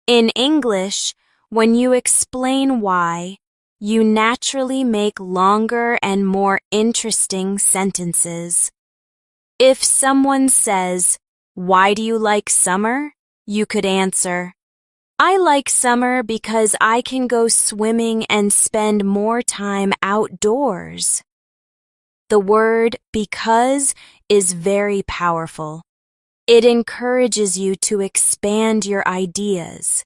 In English, when you explain why, you naturally make longer and more interesting sentences. If someone says, "Why do you like summer?" you could answer, "I like summer because I can go swimming and spend more time outdoors." The word because is very powerful. It encourages you to expand your ideas.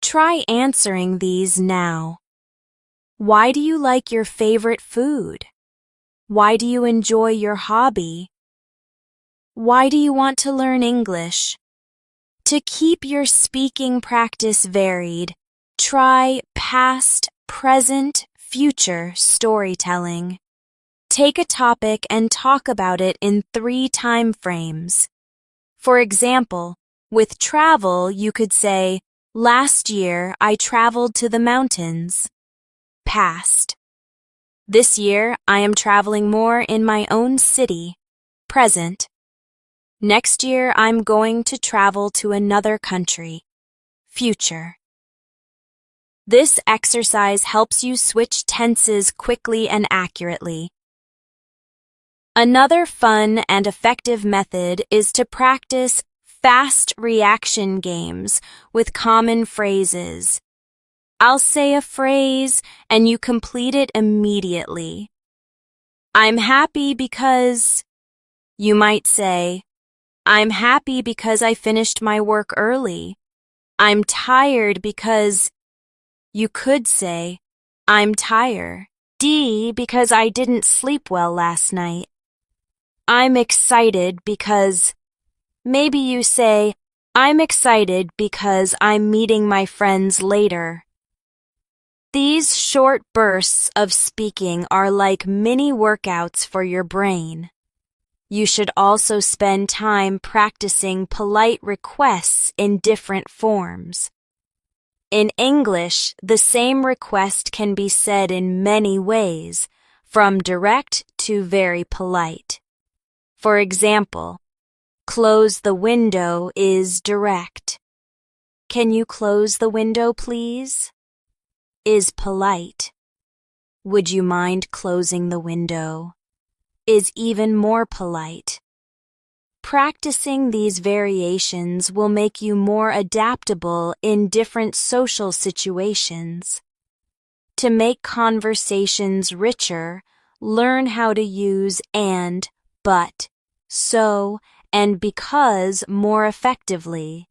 Try answering these now. Why do you like your favorite food? Why do you enjoy your hobby? Why do you want to learn English? To keep your speaking practice varied, try past, present, future storytelling. Take a topic and talk about it in 3 time frames. For example, with travel, you could say, "Last year I traveled to the mountains." Past. This year I am traveling more in my own city. Present. Next year I'm going to travel to another country. Future. This exercise helps you switch tenses quickly and accurately. Another fun and effective method is to practice fast reaction games with common phrases. I'll say a phrase and you complete it immediately. I'm happy because... You might say, I'm happy because I finished my work early. I'm tired because... You could say, I'm tired. Because I didn't sleep well last night. I'm excited because... Maybe you say, I'm excited because I'm meeting my friends later. These short bursts of speaking are like mini workouts for your brain. You should also spend time practicing polite requests in different forms. In English, the same request can be said in many ways, from direct to very polite. For example, close the window is direct. Can you close the window, please? Is polite. Would you mind closing the window? Is even more polite. Practicing these variations will make you more adaptable in different social situations. To make conversations richer, learn how to use and, but, so, and because more effectively.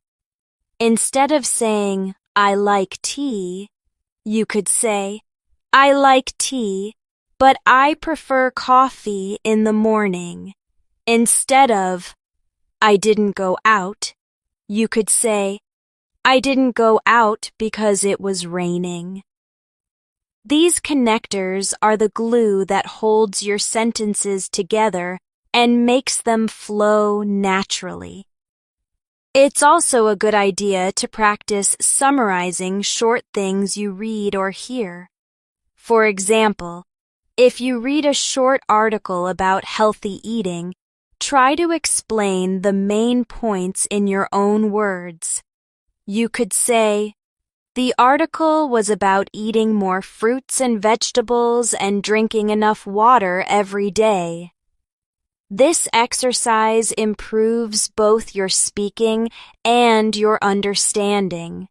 Instead of saying, I like tea, you could say, I like tea, but I prefer coffee in the morning. Instead of, I didn't go out, you could say, I didn't go out because it was raining. These connectors are the glue that holds your sentences together and makes them flow naturally. It's also a good idea to practice summarizing short things you read or hear. For example, if you read a short article about healthy eating, try to explain the main points in your own words. You could say, the article was about eating more fruits and vegetables and drinking enough water every day. This exercise improves both your speaking and your understanding.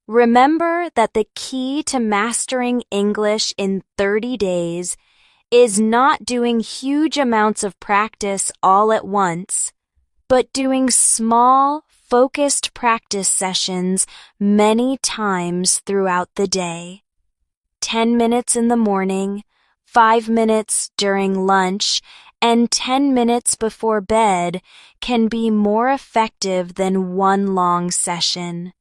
Remember that the key to mastering English in 30 days is not doing huge amounts of practice all at once, but doing small, focused practice sessions many times throughout the day. 10 minutes in the morning, 5 minutes during lunch, and 10 minutes before bed can be more effective than one long session.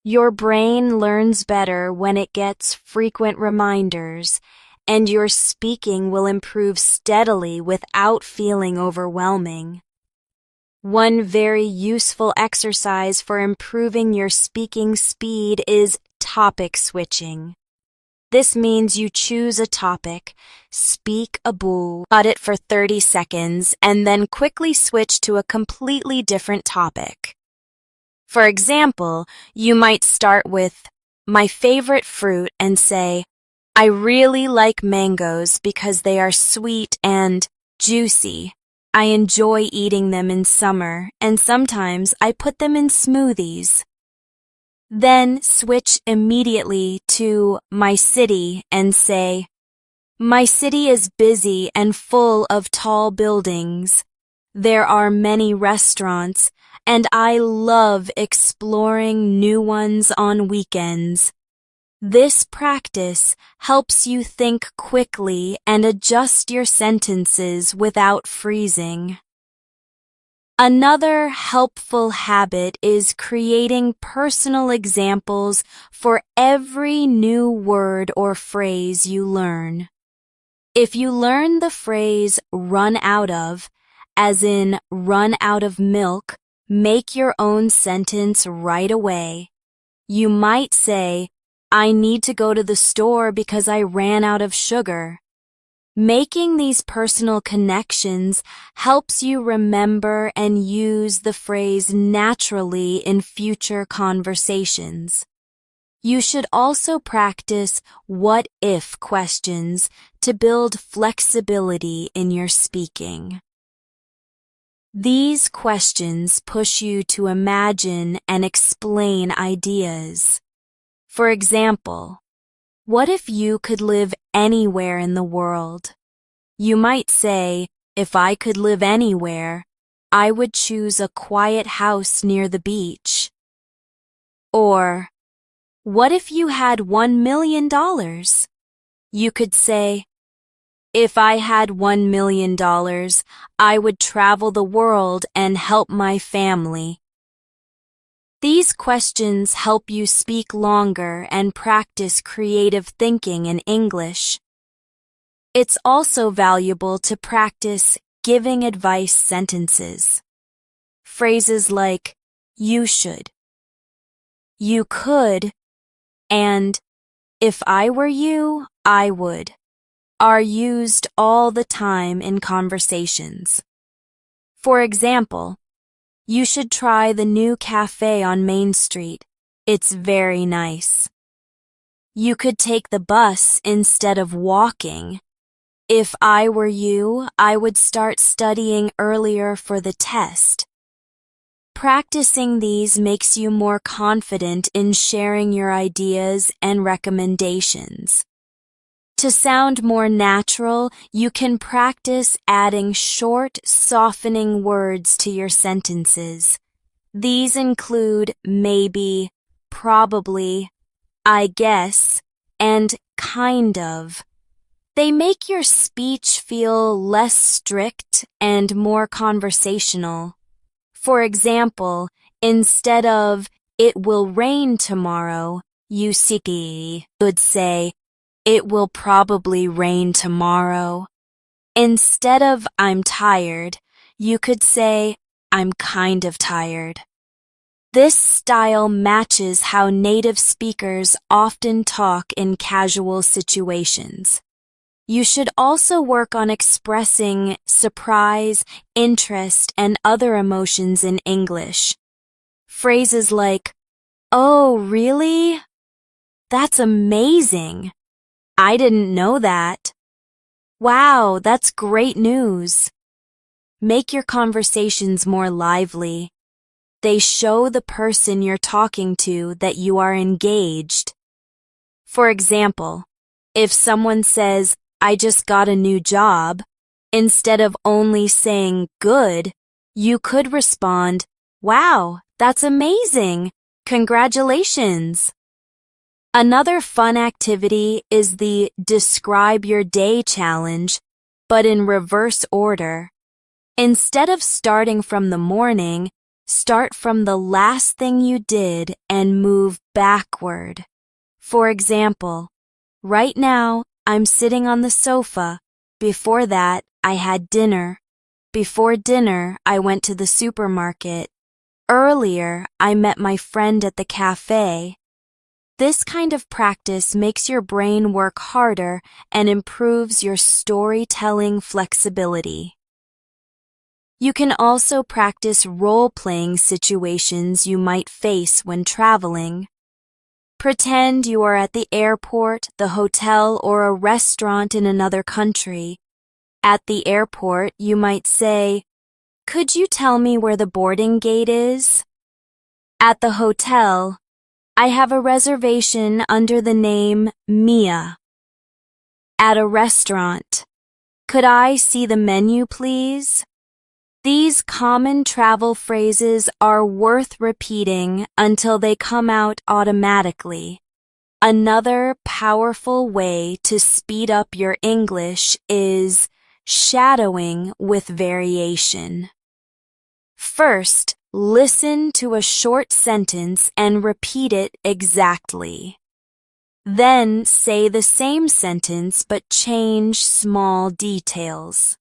Your brain learns better when it gets frequent reminders, and your speaking will improve steadily without feeling overwhelming. One very useful exercise for improving your speaking speed is topic switching. This means you choose a topic, speak about it for 30 seconds, and then quickly switch to a completely different topic. For example, you might start with my favorite fruit and say, I really like mangoes because they are sweet and juicy. I enjoy eating them in summer, and sometimes I put them in smoothies. Then switch immediately to my city and say, my city is busy and full of tall buildings. There are many restaurants, and I love exploring new ones on weekends. This practice helps you think quickly and adjust your sentences without freezing. Another helpful habit is creating personal examples for every new word or phrase you learn. If you learn the phrase run out of, as in run out of milk, make your own sentence right away. You might say, I need to go to the store because I ran out of sugar. Making these personal connections helps you remember and use the phrase naturally in future conversations. You should also practice what-if questions to build flexibility in your speaking. These questions push you to imagine and explain ideas. For example, what if you could live anywhere in the world? You might say, if I could live anywhere, I would choose a quiet house near the beach. Or, what if you had $1 million? You could say, if I had $1 million, I would travel the world and help my family. These questions help you speak longer and practice creative thinking in English. It's also valuable to practice giving advice sentences. Phrases like, you should, you could, and if I were you, I would, are used all the time in conversations. For example, you should try the new cafe on Main Street. It's very nice. You could take the bus instead of walking. If I were you, I would start studying earlier for the test. Practicing these makes you more confident in sharing your ideas and recommendations. To sound more natural, you can practice adding short, softening words to your sentences. These include maybe, probably, I guess, and kind of. They make your speech feel less strict and more conversational. For example, instead of it will rain tomorrow, you could say, it will probably rain tomorrow. Instead of I'm tired, you could say I'm kind of tired. This style matches how native speakers often talk in casual situations. You should also work on expressing surprise, interest, and other emotions in English. Phrases like, oh, really? That's amazing. I didn't know that. Wow, that's great news. Make your conversations more lively. They show the person you're talking to that you are engaged. For example, if someone says, I just got a new job, instead of only saying good, you could respond, wow, that's amazing. Congratulations. Another fun activity is the Describe Your Day challenge, but in reverse order. Instead of starting from the morning, start from the last thing you did and move backward. For example, right now, I'm sitting on the sofa. Before that, I had dinner. Before dinner, I went to the supermarket. Earlier, I met my friend at the cafe. This kind of practice makes your brain work harder and improves your storytelling flexibility. You can also practice role-playing situations you might face when traveling. Pretend you are at the airport, the hotel, or a restaurant in another country. At the airport, you might say, "Could you tell me where the boarding gate is?" At the hotel, "I have a reservation under the name Mia." At a restaurant, "Could I see the menu, please?" These common travel phrases are worth repeating until they come out automatically. Another powerful way to speed up your English is shadowing with variation. First, listen to a short sentence and repeat it exactly. Then say the same sentence but change small details.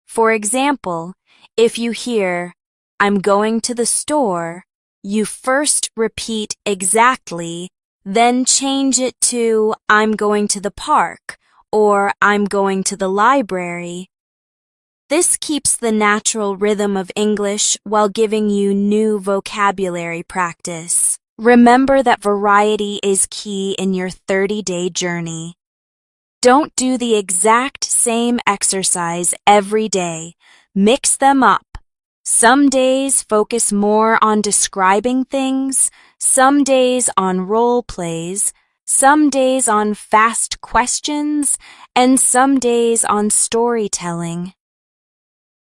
For example, if you hear, "I'm going to the store," you first repeat exactly, then change it to, "I'm going to the park," or "I'm going to the library." This keeps the natural rhythm of English while giving you new vocabulary practice. Remember that variety is key in your 30-day journey. Don't do the exact same exercise every day. Mix them up. Some days focus more on describing things, some days on role plays, some days on fast questions, and some days on storytelling.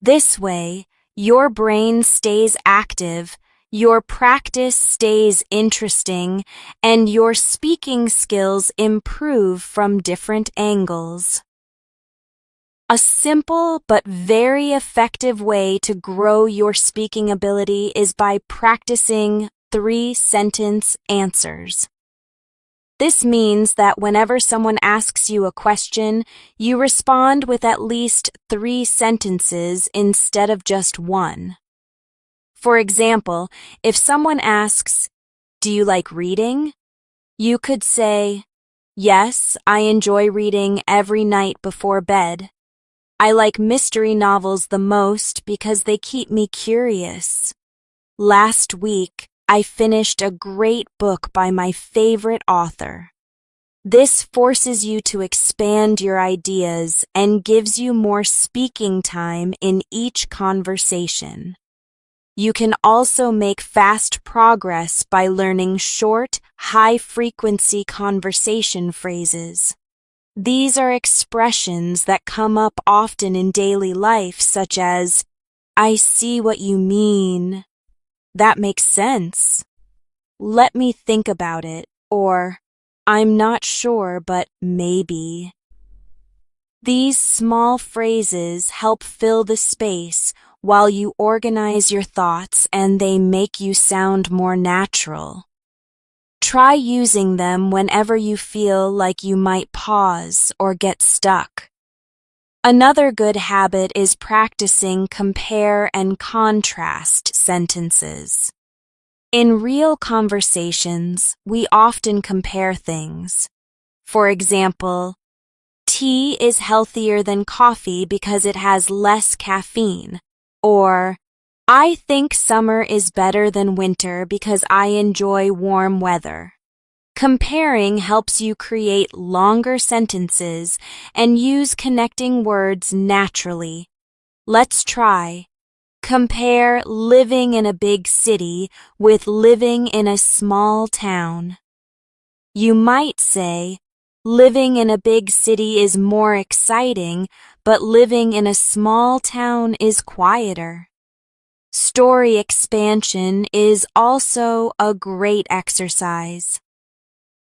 This way, your brain stays active, your practice stays interesting, and your speaking skills improve from different angles. A simple but very effective way to grow your speaking ability is by practicing 3-sentence answers. This means that whenever someone asks you a question, you respond with at least 3 sentences instead of just one. For example, if someone asks, "Do you like reading?" you could say, "Yes, I enjoy reading every night before bed. I like mystery novels the most because they keep me curious. Last week, I finished a great book by my favorite author." This forces you to expand your ideas and gives you more speaking time in each conversation. You can also make fast progress by learning short, high-frequency conversation phrases. These are expressions that come up often in daily life, such as, "I see what you mean," "That makes sense," "Let me think about it," or "I'm not sure, but maybe." These small phrases help fill the space while you organize your thoughts, and they make you sound more natural. Try using them whenever you feel like you might pause or get stuck. Another good habit is practicing compare and contrast sentences. In real conversations, we often compare things. For example, "Tea is healthier than coffee because it has less caffeine," or "I think summer is better than winter because I enjoy warm weather." Comparing helps you create longer sentences and use connecting words naturally. Let's try. Compare living in a big city with living in a small town. You might say, "Living in a big city is more exciting, but living in a small town is quieter." Story expansion is also a great exercise.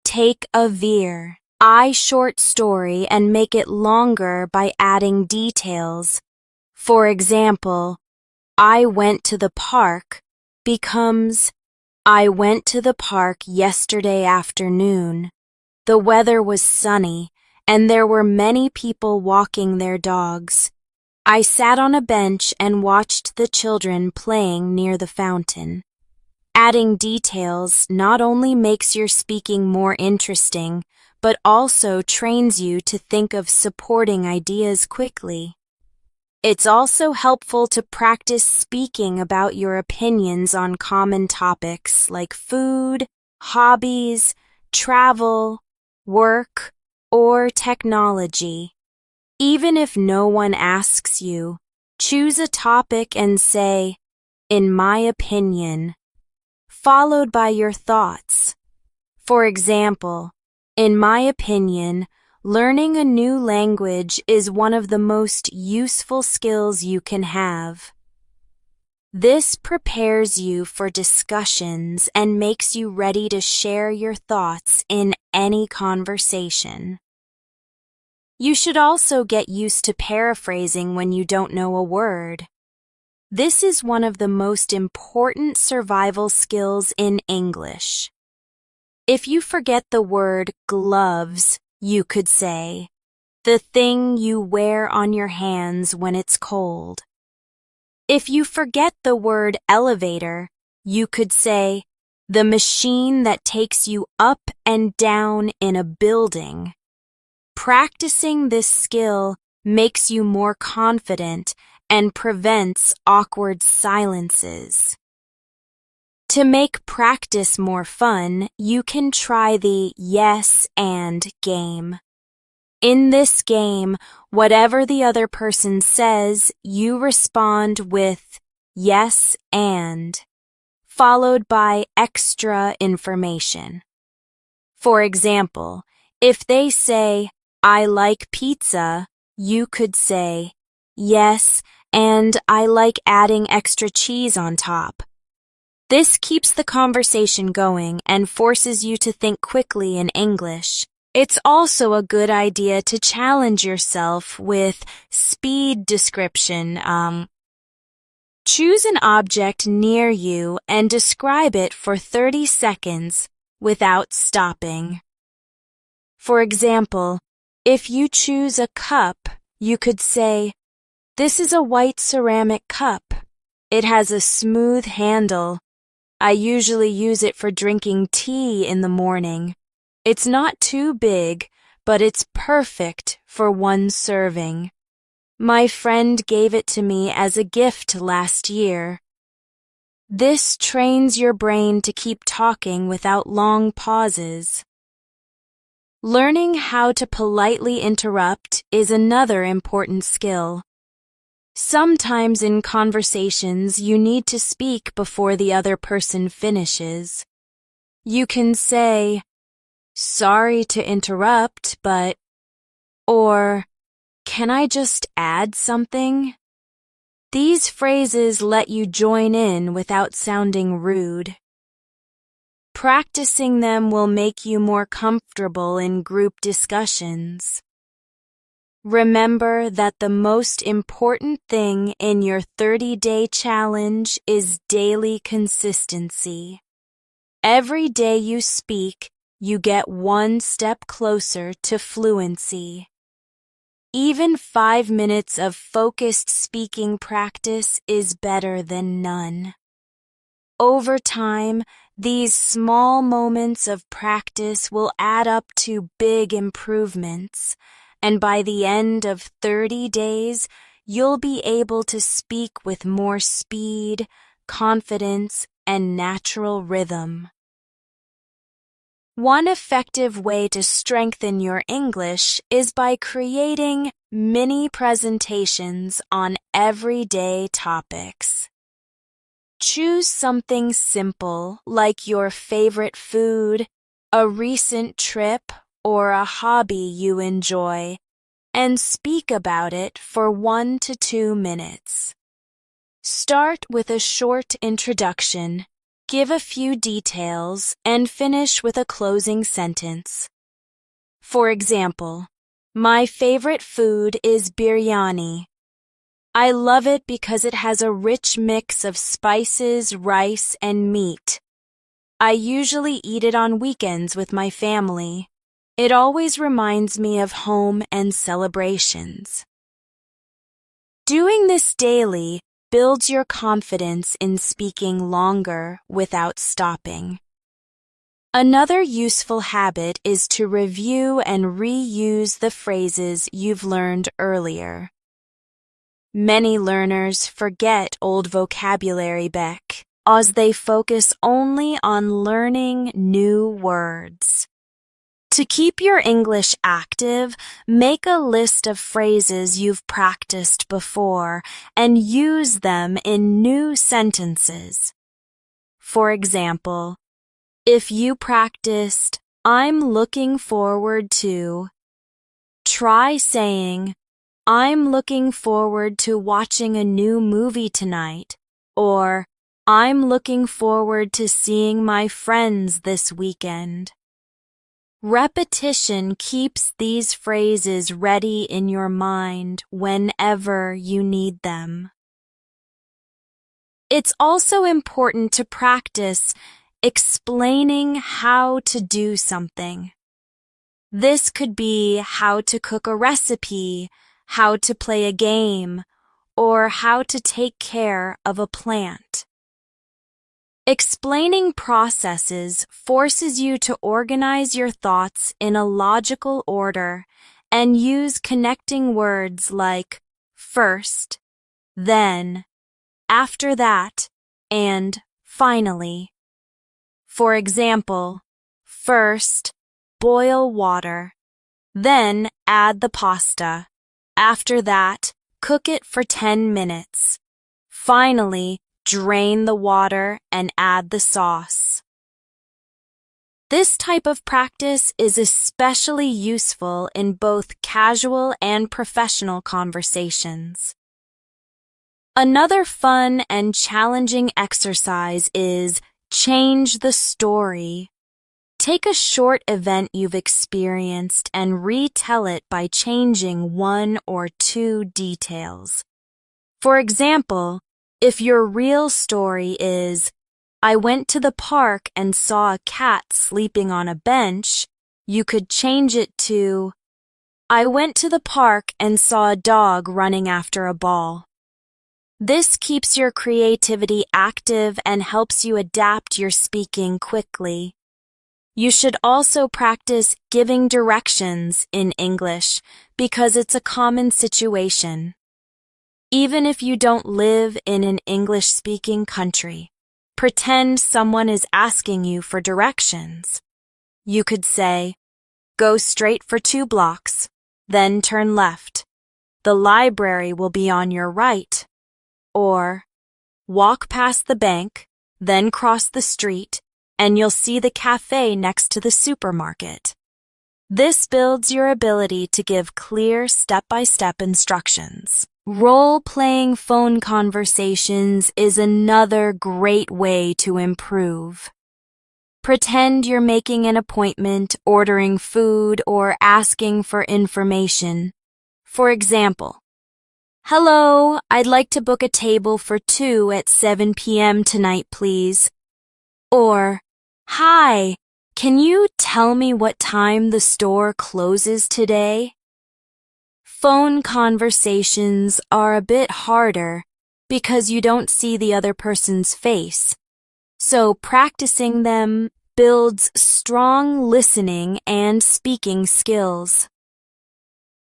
Take a veer, I short story and make it longer by adding details. For example, "I went to the park" becomes, "I went to the park yesterday afternoon. The weather was sunny, and there were many people walking their dogs. I sat on a bench and watched the children playing near the fountain." Adding details not only makes your speaking more interesting, but also trains you to think of supporting ideas quickly. It's also helpful to practice speaking about your opinions on common topics like food, hobbies, travel, work, or technology. Even if no one asks you, choose a topic and say, "In my opinion," followed by your thoughts. For example, in my opinion, learning a new language is one of the most useful skills you can have. This prepares you for discussions and makes you ready to share your thoughts in any conversation. You should also get used to paraphrasing when you don't know a word. This is one of the most important survival skills in English. If you forget the word gloves, you could say, "the thing you wear on your hands when it's cold." If you forget the word elevator, you could say, "the machine that takes you up and down in a building." Practicing this skill makes you more confident and prevents awkward silences. To make practice more fun, you can try the yes and game. In this game, whatever the other person says, you respond with yes and, followed by extra information. For example, if they say, "I like pizza," you could say, "Yes, and I like adding extra cheese on top." This keeps the conversation going and forces you to think quickly in English. It's also a good idea to challenge yourself with speed description. Choose an object near you and describe it for 30 seconds without stopping. For example, if you choose a cup, you could say, "This is a white ceramic cup. It has a smooth handle. I usually use it for drinking tea in the morning. It's not too big, but it's perfect for one serving. My friend gave it to me as a gift last year." This trains your brain to keep talking without long pauses. Learning how to politely interrupt is another important skill. Sometimes in conversations, you need to speak before the other person finishes. You can say, "Sorry to interrupt, but," or "Can I just add something?" These phrases let you join in without sounding rude. Practicing them will make you more comfortable in group discussions. Remember that the most important thing in your 30-day challenge is daily consistency. Every day you speak, you get one step closer to fluency. Even 5 minutes of focused speaking practice is better than none. Over time, these small moments of practice will add up to big improvements, and by the end of 30 days, you'll be able to speak with more speed, confidence, and natural rhythm. One effective way to strengthen your English is by creating mini presentations on everyday topics. Choose something simple like your favorite food, a recent trip, or a hobby you enjoy, and speak about it for 1 to 2 minutes. Start with a short introduction, give a few details, and finish with a closing sentence. For example, "My favorite food is biryani. I love it because it has a rich mix of spices, rice, and meat. I usually eat it on weekends with my family. It always reminds me of home and celebrations." Doing this daily builds your confidence in speaking longer without stopping. Another useful habit is to review and reuse the phrases you've learned earlier. Many learners forget old vocabulary back as they focus only on learning new words. To keep your English active, make a list of phrases you've practiced before and use them in new sentences. For example, if you practiced, "I'm looking forward to," try saying, "I'm looking forward to watching a new movie tonight," or "I'm looking forward to seeing my friends this weekend." Repetition keeps these phrases ready in your mind whenever you need them. It's also important to practice explaining how to do something. This could be how to cook a recipe, how to play a game, or how to take care of a plant. Explaining processes forces you to organize your thoughts in a logical order and use connecting words like first, then, after that, and finally. For example, first, boil water, then add the pasta. After that, cook it for 10 minutes. Finally, drain the water and add the sauce. This type of practice is especially useful in both casual and professional conversations. Another fun and challenging exercise is change the story. Take a short event you've experienced and retell it by changing one or two details. For example, if your real story is, "I went to the park and saw a cat sleeping on a bench," you could change it to, "I went to the park and saw a dog running after a ball." This keeps your creativity active and helps you adapt your speaking quickly. You should also practice giving directions in English because it's a common situation. Even if you don't live in an English-speaking country, pretend someone is asking you for directions. You could say, "Go straight for 2 blocks, then turn left. The library will be on your right." Or, "Walk past the bank, then cross the street, and you'll see the cafe next to the supermarket." This builds your ability to give clear step-by-step instructions. Role-playing phone conversations is another great way to improve. Pretend you're making an appointment, ordering food, or asking for information. For example, "Hello, I'd like to book a table for 2 at 7 p.m. tonight, please." Or, "Hi, can you tell me what time the store closes today?" Phone conversations are a bit harder because you don't see the other person's face, so practicing them builds strong listening and speaking skills.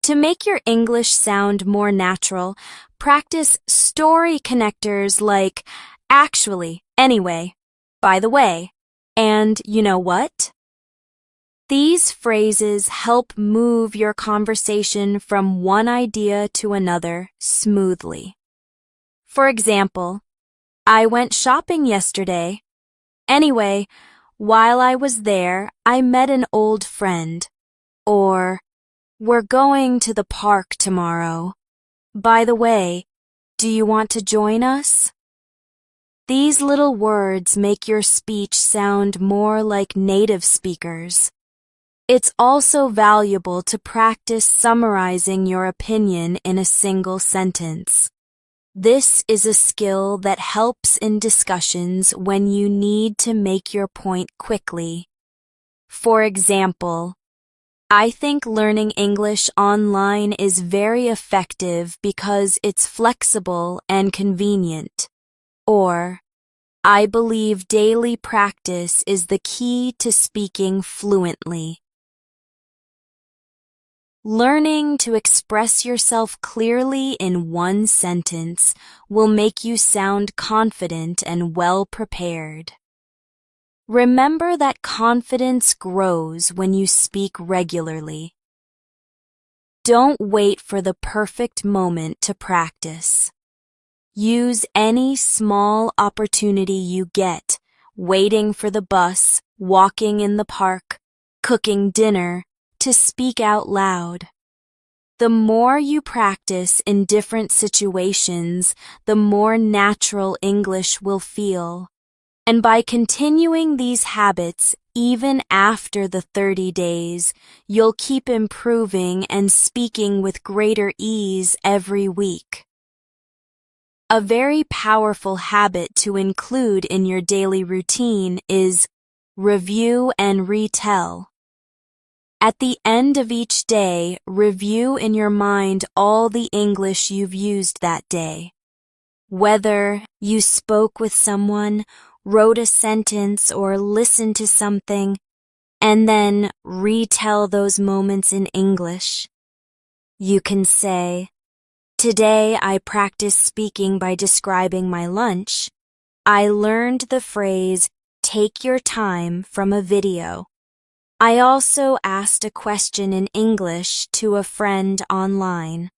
To make your English sound more natural, practice story connectors like "actually," "anyway," "by the way," and "you know what?" These phrases help move your conversation from one idea to another smoothly. For example, "I went shopping yesterday. Anyway, while I was there, I met an old friend." Or, "We're going to the park tomorrow. By the way, do you want to join us?" These little words make your speech sound more like native speakers. It's also valuable to practice summarizing your opinion in a single sentence. This is a skill that helps in discussions when you need to make your point quickly. For example, "I think learning English online is very effective because it's flexible and convenient." Or, "I believe daily practice is the key to speaking fluently." Learning to express yourself clearly in one sentence will make you sound confident and well prepared. Remember that confidence grows when you speak regularly. Don't wait for the perfect moment to practice. Use any small opportunity you get, waiting for the bus, walking in the park, cooking dinner, to speak out loud. The more you practice in different situations, the more natural English will feel. And by continuing these habits, even after the 30 days, you'll keep improving and speaking with greater ease every week. A very powerful habit to include in your daily routine is review and retell. At the end of each day, review in your mind all the English you've used that day. Whether you spoke with someone, wrote a sentence, or listened to something, and then retell those moments in English. You can say, "Today I practiced speaking by describing my lunch. I learned the phrase, 'take your time' from a video. I also asked a question in English to a friend online."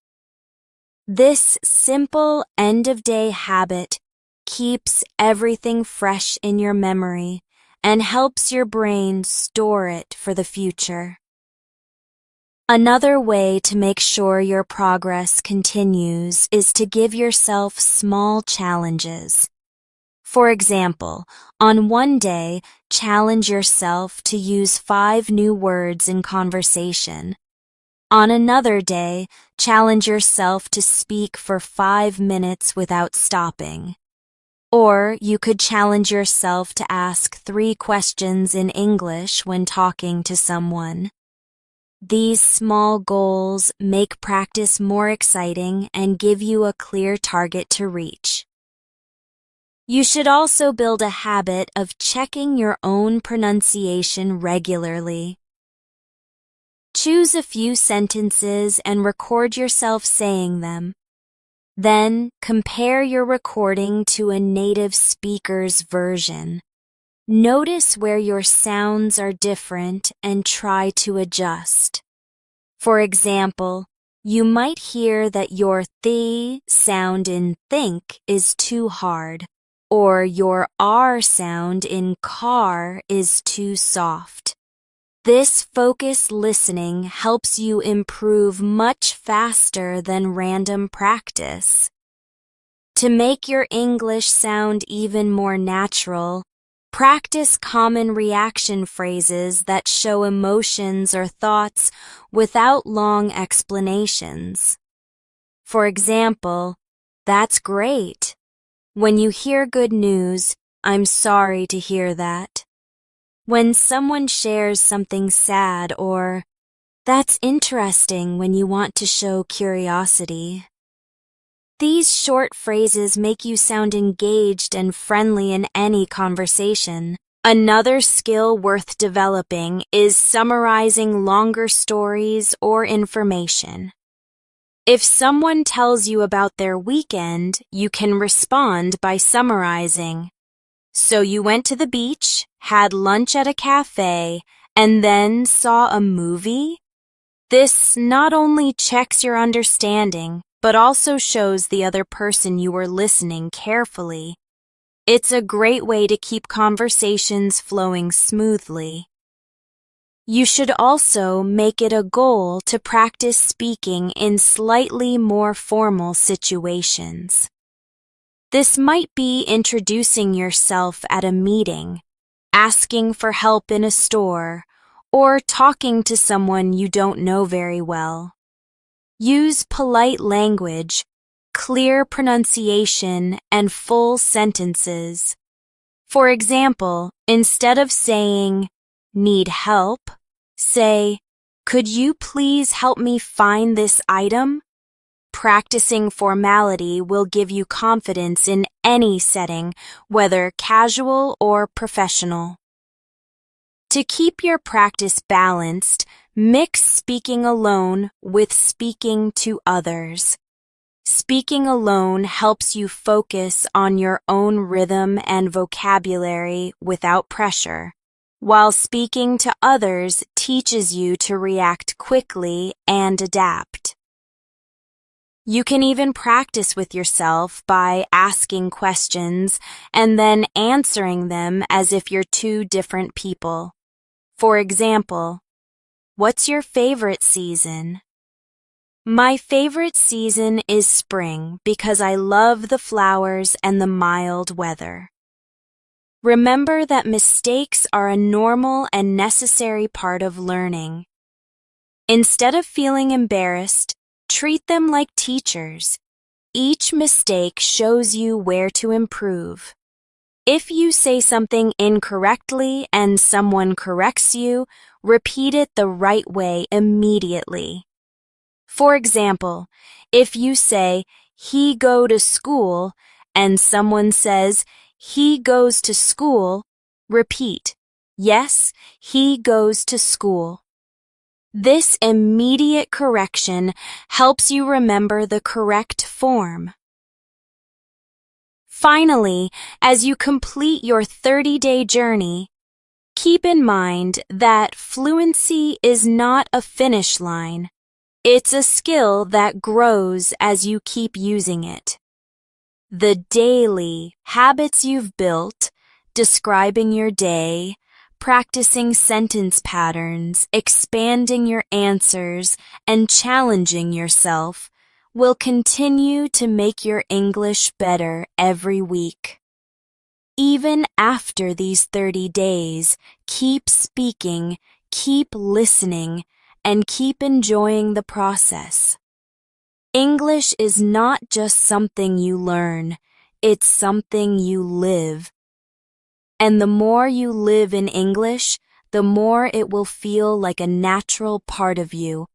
This simple end-of-day habit keeps everything fresh in your memory and helps your brain store it for the future. Another way to make sure your progress continues is to give yourself small challenges. For example, on one day, challenge yourself to use 5 new words in conversation. On another day, challenge yourself to speak for 5 minutes without stopping. Or you could challenge yourself to ask 3 questions in English when talking to someone. These small goals make practice more exciting and give you a clear target to reach. You should also build a habit of checking your own pronunciation regularly. Choose a few sentences and record yourself saying them. Then compare your recording to a native speaker's version. Notice where your sounds are different and try to adjust. For example, you might hear that your th sound in think is too hard, or your r sound in car is too soft. This focused listening helps you improve much faster than random practice. To make your English sound even more natural, practice common reaction phrases that show emotions or thoughts without long explanations. For example, "That's great." When you hear good news, "I'm sorry to hear that." When someone shares something sad, or "That's interesting," when you want to show curiosity. These short phrases make you sound engaged and friendly in any conversation. Another skill worth developing is summarizing longer stories or information. If someone tells you about their weekend, you can respond by summarizing. "So you went to the beach, had lunch at a cafe, and then saw a movie?" This not only checks your understanding, but also shows the other person you were listening carefully. It's a great way to keep conversations flowing smoothly. You should also make it a goal to practice speaking in slightly more formal situations. This might be introducing yourself at a meeting, asking for help in a store, or talking to someone you don't know very well. Use polite language, clear pronunciation, and full sentences. For example, instead of saying, "Need help?" say, "Could you please help me find this item?" Practicing formality will give you confidence in any setting, whether casual or professional. To keep your practice balanced, mix speaking alone with speaking to others. Speaking alone helps you focus on your own rhythm and vocabulary without pressure, while speaking to others teaches you to react quickly and adapt. You can even practice with yourself by asking questions and then answering them as if you're two different people. For example, what's your favorite season? My favorite season is spring because I love the flowers and the mild weather. Remember that mistakes are a normal and necessary part of learning. Instead of feeling embarrassed, treat them like teachers. Each mistake shows you where to improve. If you say something incorrectly and someone corrects you, repeat it the right way immediately. For example, if you say, he go to school, and someone says, he goes to school, repeat, yes, he goes to school. This immediate correction helps you remember the correct form. Finally, as you complete your 30-day journey, keep in mind that fluency is not a finish line. It's a skill that grows as you keep using it. The daily habits you've built, describing your day, practicing sentence patterns, expanding your answers, and challenging yourself will continue to make your English better every week. Even after these 30 days, keep speaking, keep listening, and keep enjoying the process. English is not just something you learn, it's something you live. And the more you live in English, the more it will feel like a natural part of you,